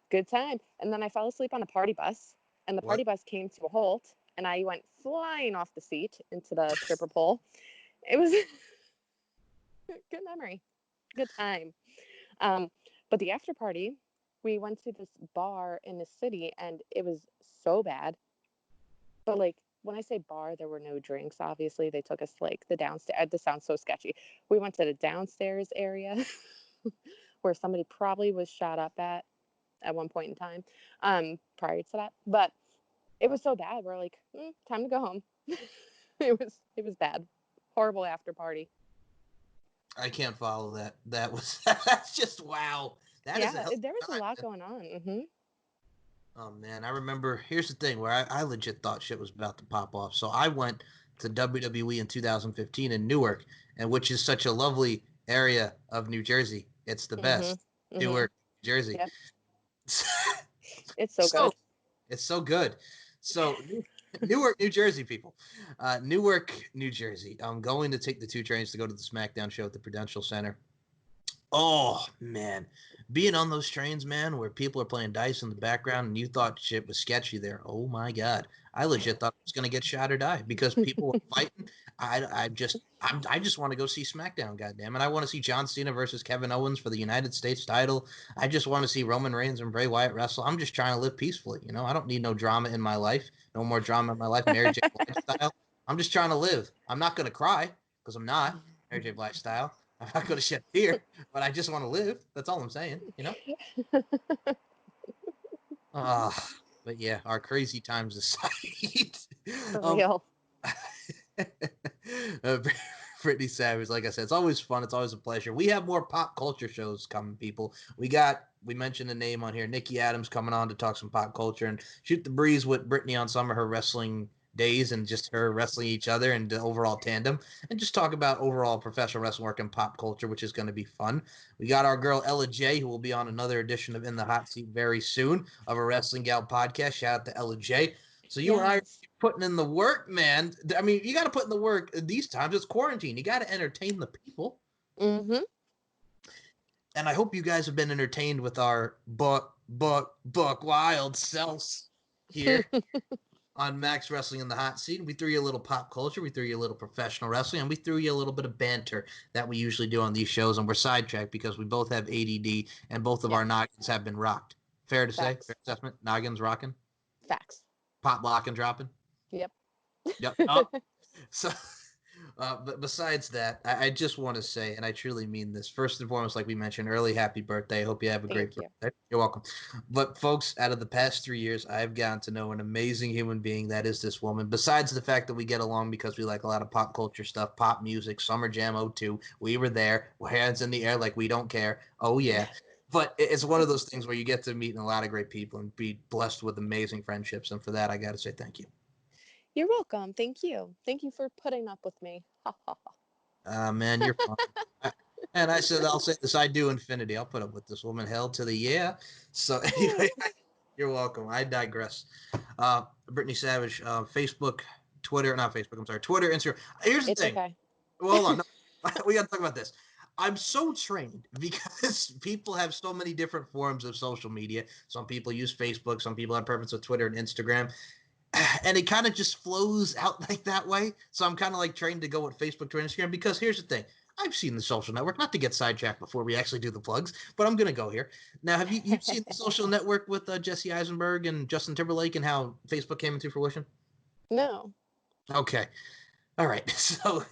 Good time. And then I fell asleep on a party bus, and the What? party bus came to a halt, and I went flying off the seat into the stripper pole. It was good memory, good time. But the after party, we went to this bar in the city, and it was so bad. But like when I say bar, there were no drinks. Obviously, they took us to like the downstairs. This sounds so sketchy. We went to the downstairs area where somebody probably was shot up at one point in time, prior to that. But it was so bad. We're like, time to go home. It was bad. Horrible after party. I can't follow that. That was that's just wow. That is a Yeah, hell of there was a a time, lot man. going on. Mm-hmm. Oh man, I remember. Here's the thing, where I legit thought shit was about to pop off. So I went to WWE in 2015 in Newark, and which is such a lovely area of New Jersey. It's the best. Mm-hmm. Mm-hmm. Newark, New Jersey. Yep. It's so So good. it's so good. So Newark, New Jersey, people. Newark, New Jersey. I'm going to take the 2 trains to go to the SmackDown show at the Prudential Center. Oh man, being on those trains, man, where people are playing dice in the background and you thought shit was sketchy there. Oh my god, I legit thought I was gonna get shot or die because people were fighting. I just want to go see SmackDown, goddamn, and I want to see John Cena versus Kevin Owens for the United States title. I just want to see Roman Reigns and Bray Wyatt wrestle. I'm just trying to live peacefully, you know. I don't need no drama in my life, no more drama in my life, Mary J. Blige style. I'm just trying to live. I'm not gonna cry because I'm not Mary J. Blige style. I'm not gonna shed a tear, but I just want to live. That's all I'm saying, you know? But yeah, our crazy times aside. For um, real. Brittney Savage, like I said, it's always fun. It's always a pleasure. We have more pop culture shows coming, people. We mentioned the name on here, Nikki Adams coming on to talk some pop culture and shoot the breeze with Brittany on some of her wrestling days and just her wrestling each other and the overall tandem and just talk about overall professional wrestling work and pop culture, which is going to be fun. We got our girl Ella J, who will be on another edition of In the Hot Seat very soon of a Wrestling Gal podcast. Shout out to Ella J. So you and I are putting in the work, man. I mean, you got to put in the work these times. It's quarantine. You got to entertain the people. Mm-hmm. And I hope you guys have been entertained with our buck wild selves here on Max Wrestling in the Hot Seat. We threw you a little pop culture. We threw you a little professional wrestling. And we threw you a little bit of banter that we usually do on these shows. And we're sidetracked because we both have ADD and both of our noggins have been rocked. Fair to say? Fair assessment? Noggins rocking? Facts. Pop locking dropping? Yep. Yep. Oh. So, but besides that, I just want to say, and I truly mean this, first and foremost, like we mentioned, early happy birthday. I hope you have a great birthday. You're welcome. But folks, out of the past 3 years, I've gotten to know an amazing human being that is this woman. Besides the fact that we get along because we like a lot of pop culture stuff, pop music, Summer Jam 02, we were there, hands in the air like we don't care. Oh, yeah. But it's one of those things where you get to meet a lot of great people and be blessed with amazing friendships. And for that, I got to say thank you. You're welcome. Thank you. Thank you for putting up with me. Ha ha ha. Man, you're fine. And I said, I'll say this, I do infinity. I'll put up with this woman. Hell to the yeah. So anyway, you're welcome. I digress. Brittney Savage, Facebook, Twitter, not Facebook, I'm sorry, Twitter, Instagram. Here's the It's thing. okay. Well, hold on. No, we got to talk about this. I'm so trained because people have so many different forms of social media. Some people use Facebook. Some people have preference with Twitter and Instagram. And it kind of just flows out like that way. So I'm kind of like trained to go with Facebook, Twitter, Instagram, because here's the thing. I've seen the social network, not to get sidetracked before we actually do the plugs, but I'm going to go here. Now, have you've seen the social network with Jesse Eisenberg and Justin Timberlake and how Facebook came into fruition? No. Okay. All right. So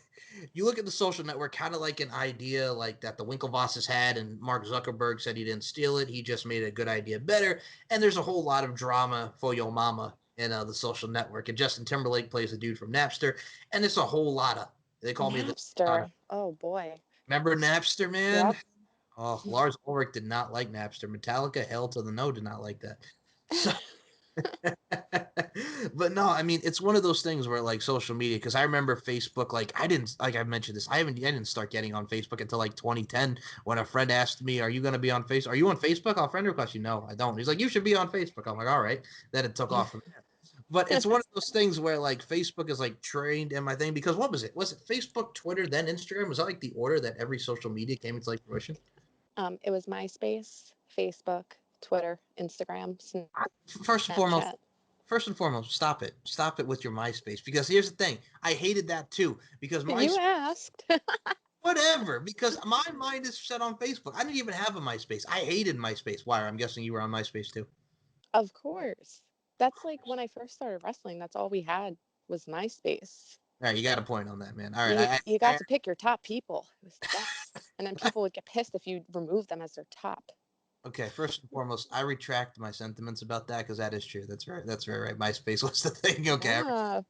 you look at the social network, kind of like an idea like that the Winklevosses had, and Mark Zuckerberg said he didn't steal it. He just made a good idea better. And there's a whole lot of drama for your mama in the social network. And Justin Timberlake plays the dude from Napster. And it's a whole lot of, they call me the, Napster. Oh boy. remember Napster, man? Yep. Oh, Lars Ulrich did not like Napster. Metallica, Hell to the No, did not like that. So, but no, I mean, it's one of those things where like social media, because I remember Facebook, like I mentioned this, I didn't start getting on Facebook until like 2010 when a friend asked me, are you going to be on Facebook? Are you on Facebook? I'll friend request you. No, I don't. He's like, you should be on Facebook. I'm like, all right. Then it took off from there. But it's one of those things where like Facebook is like trained in my thing, because what was it? Was it Facebook, Twitter, then Instagram? Was that like the order that every social media came into like fruition? It was MySpace, Facebook, Twitter, Instagram, First and Snapchat. foremost, stop it. Stop it with your MySpace. Because here's the thing. I hated that too. Because You asked. whatever. Because my mind is set on Facebook. I didn't even have a MySpace. I hated MySpace. Why? I'm guessing you were on MySpace too. Of course. That's like when I first started wrestling, that's all we had was MySpace. All right, you got a point on that, man. All You right. you got to pick your top people. It was the best. And then people would get pissed if you removed them as their top. Okay, first and foremost, I retract my sentiments about that because that is true. That's right. That's very right. MySpace was the thing. Okay. Yeah. That's how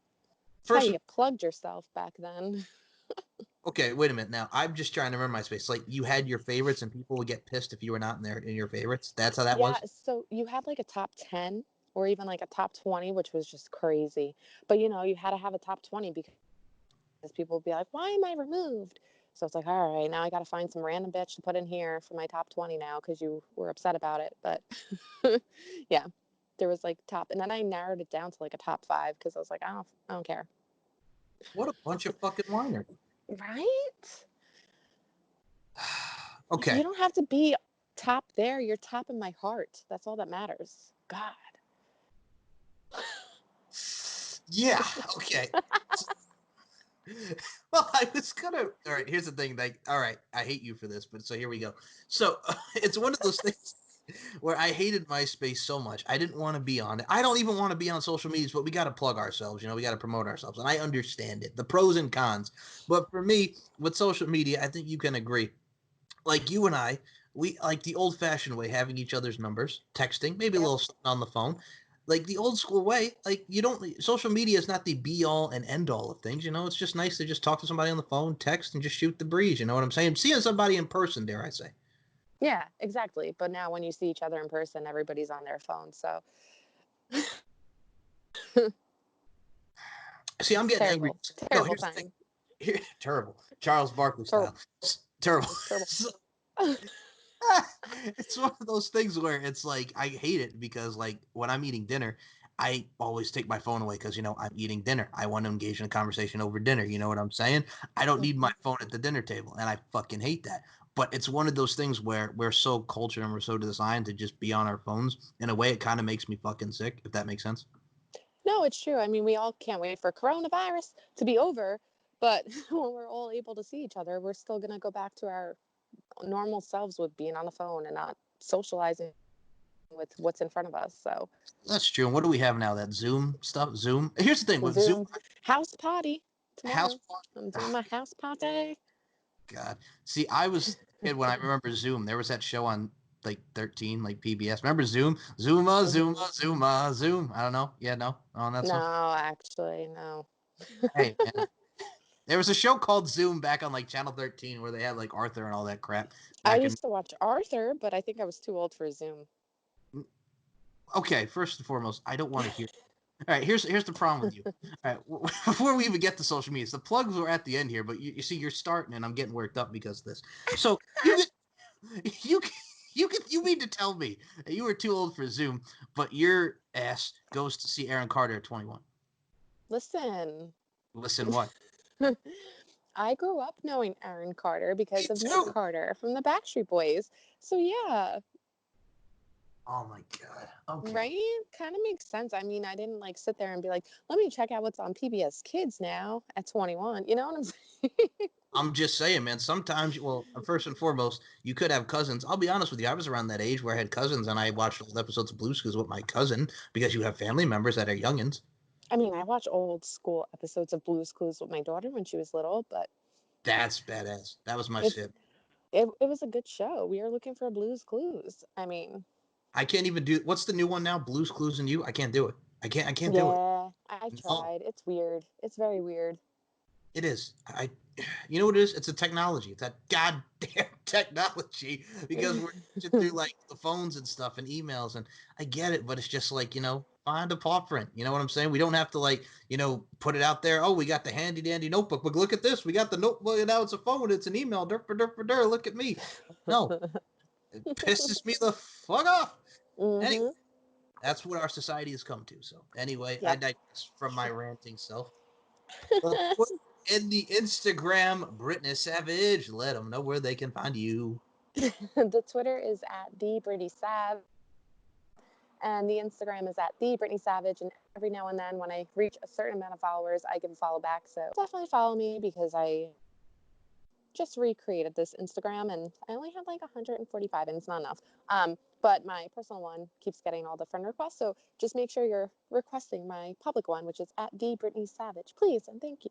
First, you plugged yourself back then. okay, wait a minute. Now I'm just trying to remember MySpace. Like you had your favorites, and people would get pissed if you were not in your favorites. That's how that Yeah, was. so you had like a top 10 or even like a top 20, which was just crazy. But you know, you had to have a top 20 because people would be like, why am I removed? So it's like, all right, now I got to find some random bitch to put in here for my top 20 now because you were upset about it. But yeah, there was like top, and then I narrowed it down to like a top 5 because I was like, I don't care. What a bunch of fucking whiners. Right? Okay. You don't have to be top there. You're top in my heart. That's all that matters. God. Yeah. Okay. Well, I was gonna. All right. Here's the thing. Like, all right, I hate you for this, but so here we go. So it's one of those things where I hated MySpace so much. I didn't want to be on it. I don't even want to be on social medias, but we got to plug ourselves. You know, we got to promote ourselves, and I understand it, the pros and cons. But for me, with social media, I think you can agree. Like you and I, we like the old-fashioned way, having each other's numbers, texting, maybe a Yep. little something on the phone. Like the old school way, like you don't. Social media is not the be all and end all of things. You know, it's just nice to just talk to somebody on the phone, text, and just shoot the breeze. You know what I'm saying? Seeing somebody in person, dare I say? Yeah, exactly. But now when you see each other in person, everybody's on their phone. So See, I'm getting angry. terrible, No, terrible here's the thing. time. Terrible. Charles Barkley style. Terrible. Terrible. So, it's one of those things where it's like I hate it because like when I'm eating dinner, I always take my phone away because you know I'm eating dinner. I want to engage in a conversation over dinner. You know what I'm saying? I don't need my phone at the dinner table, and I fucking hate that. But it's one of those things where we're so cultured and we're so designed to just be on our phones. In a way, it kind of makes me fucking sick, if that makes sense. No, it's true. I mean, we all can't wait for coronavirus to be over, but when we're all able to see each other, we're still going to go back to our normal selves with being on the phone and not socializing with what's in front of us. So That's true. And what do we have now? That Zoom stuff? Zoom? Here's the thing with Zoom. House party House tomorrow. I'm doing my house party. God. See, I was a kid when I remember Zoom. There was that show on like 13, like PBS. Remember Zoom? Zuma, Zuma, Zuma, Zoom. I don't know. Yeah, no. On that No, stuff. actually, no. Hey, man. There was a show called Zoom back on like Channel 13 where they had like Arthur and all that crap. I Back in used to watch Arthur, but I think I was too old for Zoom. Okay, first and foremost, I don't want to hear All right, here's the problem with you. All right, before we even get to social media, the plugs were at the end here, but you see, you're starting, and I'm getting worked up because of this. So you you mean to tell me that you were too old for Zoom, but your ass goes to see Aaron Carter at 21? Listen, Listen, what? I grew up knowing Aaron Carter because Me of Nick too. Carter from the Backstreet Boys. So yeah, Oh my god. Okay. right? Kind of makes sense. I mean, I didn't like sit there and be like, let me check out what's on PBS Kids now at 21. You know what I'm saying? I'm just saying, man. Sometimes, well, first and foremost, you could have cousins. I'll be honest with you. I was around that age where I had cousins, and I watched old episodes of Blue's Clues with my cousin because you have family members that are youngins. I mean, I watch old school episodes of Blue's Clues with my daughter when she was little, but That's badass. That was my it's shit. it was a good show. We are looking for Blue's Clues. I mean, I can't even do. What's the new one now? Blue's Clues and You. I can't do it. I can't do it. yeah, I No, tried. It's weird. It's very weird. it is. You know what it is? It's a technology. It's that goddamn technology because we're through like the phones and stuff and emails, and I get it, but it's just like, find a paw print. You know what I'm saying? We don't have to like, put it out there. Oh, we got the handy dandy notebook, but look at this. We got the notebook, and now it's a phone. It's an email. Look at me. No, it pisses me the fuck off. Anyway, Mm-hmm. that's what our society has come to. So anyway, I Yep. digress from my ranting self. Let's put in the Instagram, Brittney Savage. Let them know where they can find you. The Twitter is at the Brittney Sav, and the Instagram is at the Brittney Savage. And every now and then, when I reach a certain amount of followers, I give a follow back. So definitely follow me because I just recreated this Instagram, and I only had like 145, and it's not enough. But my personal one keeps getting all the friend requests, so just make sure you're requesting my public one, which is at the Brittney Savage, please, and thank you.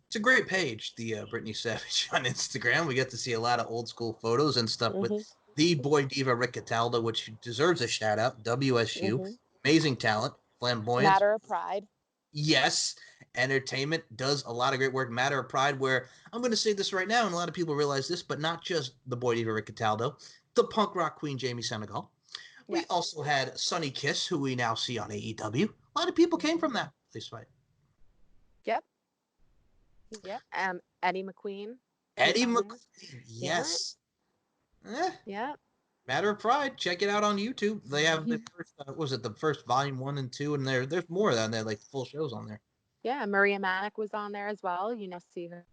It's a great page, the Brittney Savage on Instagram. We get to see a lot of old school photos and stuff with Mm-hmm. the boy diva Rick Cataldo, which deserves a shout out. WSU, Mm-hmm. amazing talent, flamboyance. Matter of Pride. Yes, entertainment does a lot of great work. Matter of Pride, where I'm going to say this right now, and a lot of people realize this, but not just the boy diva Rick Cataldo, the punk rock queen Jamie Senegal. We Yes. also had Sunny Kiss, who we now see on AEW. A lot of people came from that place fight. Yep. Yep. Eddie McQueen. Eddie McQueen, yes. Yeah. Matter of Pride, check it out on YouTube. They have the first, was it the first volume 1 and 2, and there's more than that, like full shows on there. Yeah. Maria Manic was on there as well. You know, see her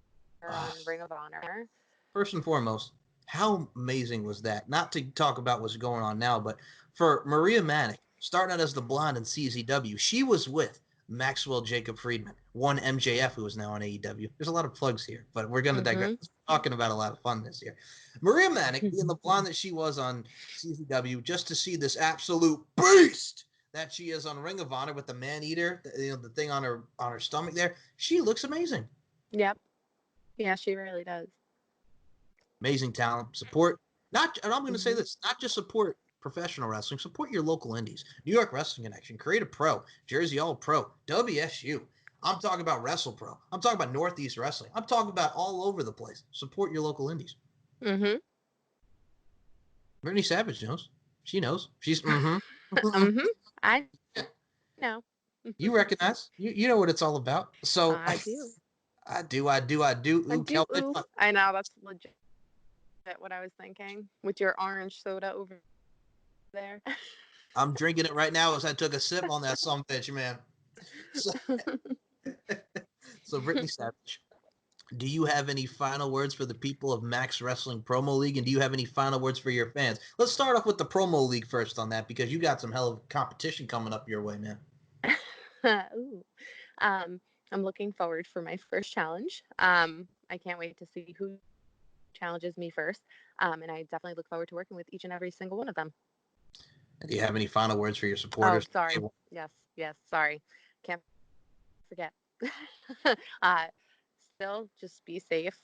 on Ring of Honor. First and foremost, how amazing was that? Not to talk about what's going on now, but for Maria Manic, starting out as the blonde in CZW, she was with Maxwell Jacob Friedman, one MJF who is now on AEW. There's a lot of plugs here, but we're going to digress. We're talking about a lot of fun this year. Maria Manic, being the blonde that she was on CZW, just to see this absolute beast that she is on Ring of Honor with the man eater, the thing on her stomach there, she looks amazing. Yep. Yeah, she really does. Amazing talent. Support, and I'm going to say this, not just support professional wrestling, support your local indies. New York Wrestling Connection, Creative Pro, Jersey All Pro, WSU. I'm talking about Wrestle Pro. I'm talking about Northeast Wrestling. I'm talking about all over the place. Support your local indies. Mm-hmm. Brittney Savage knows. She knows. She's I know. You recognize. You know what it's all about. So I do. I do. Ooh, Kelvin. Ooh. I know, that's legit what I was thinking with your orange soda over there. I'm drinking it right now as I took a sip on that some bitch, man. So Brittney Savage, do you have any final words for the people of Max Wrestling Promo League, and do you have any final words for your fans? Let's start off with the Promo League first on that, because you got some hell of competition coming up your way, man. Ooh. I'm looking forward for my first challenge. I can't wait to see who challenges me first. And I definitely look forward to working with each and every single one of them. Do you have any final words for your supporters? Oh, sorry. Yes. Sorry. Can't forget. Still, just be safe.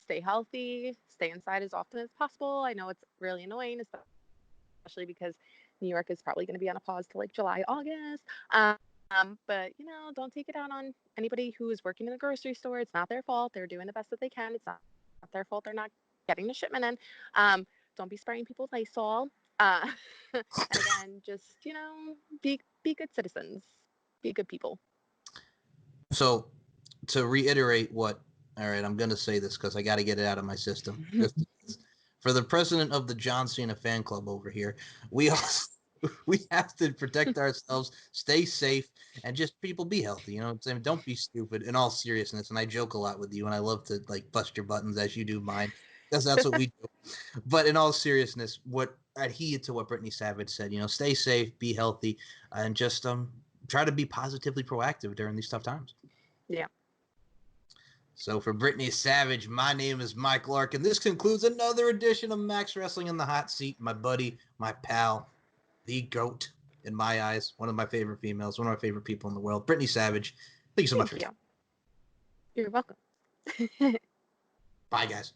Stay healthy. Stay inside as often as possible. I know it's really annoying, especially because New York is probably going to be on a pause till like July, August. But don't take it out on anybody who is working in a grocery store. It's not their fault. They're doing the best that they can. It's not their fault they're not getting the shipment in. Don't be spraying people with Lysol. And again, just, be good citizens, be good people. So, to reiterate all right, I'm going to say this because I got to get it out of my system. Just for the president of the John Cena fan club over here, we have to protect ourselves, stay safe, and just people be healthy. You know what I'm saying? Don't be stupid in all seriousness. And I joke a lot with you, and I love to like bust your buttons as you do mine. That's what we do. But in all seriousness, what adhere to what Brittney Savage said, stay safe, be healthy, and just try to be positively proactive during these tough times. Yeah. So for Brittney Savage, my name is Mike Larkin. This concludes another edition of Max Wrestling in the Hot Seat. My buddy, my pal, the GOAT in my eyes, one of my favorite females, one of my favorite people in the world, Brittney Savage. Thank you so much for You're welcome. Bye, guys.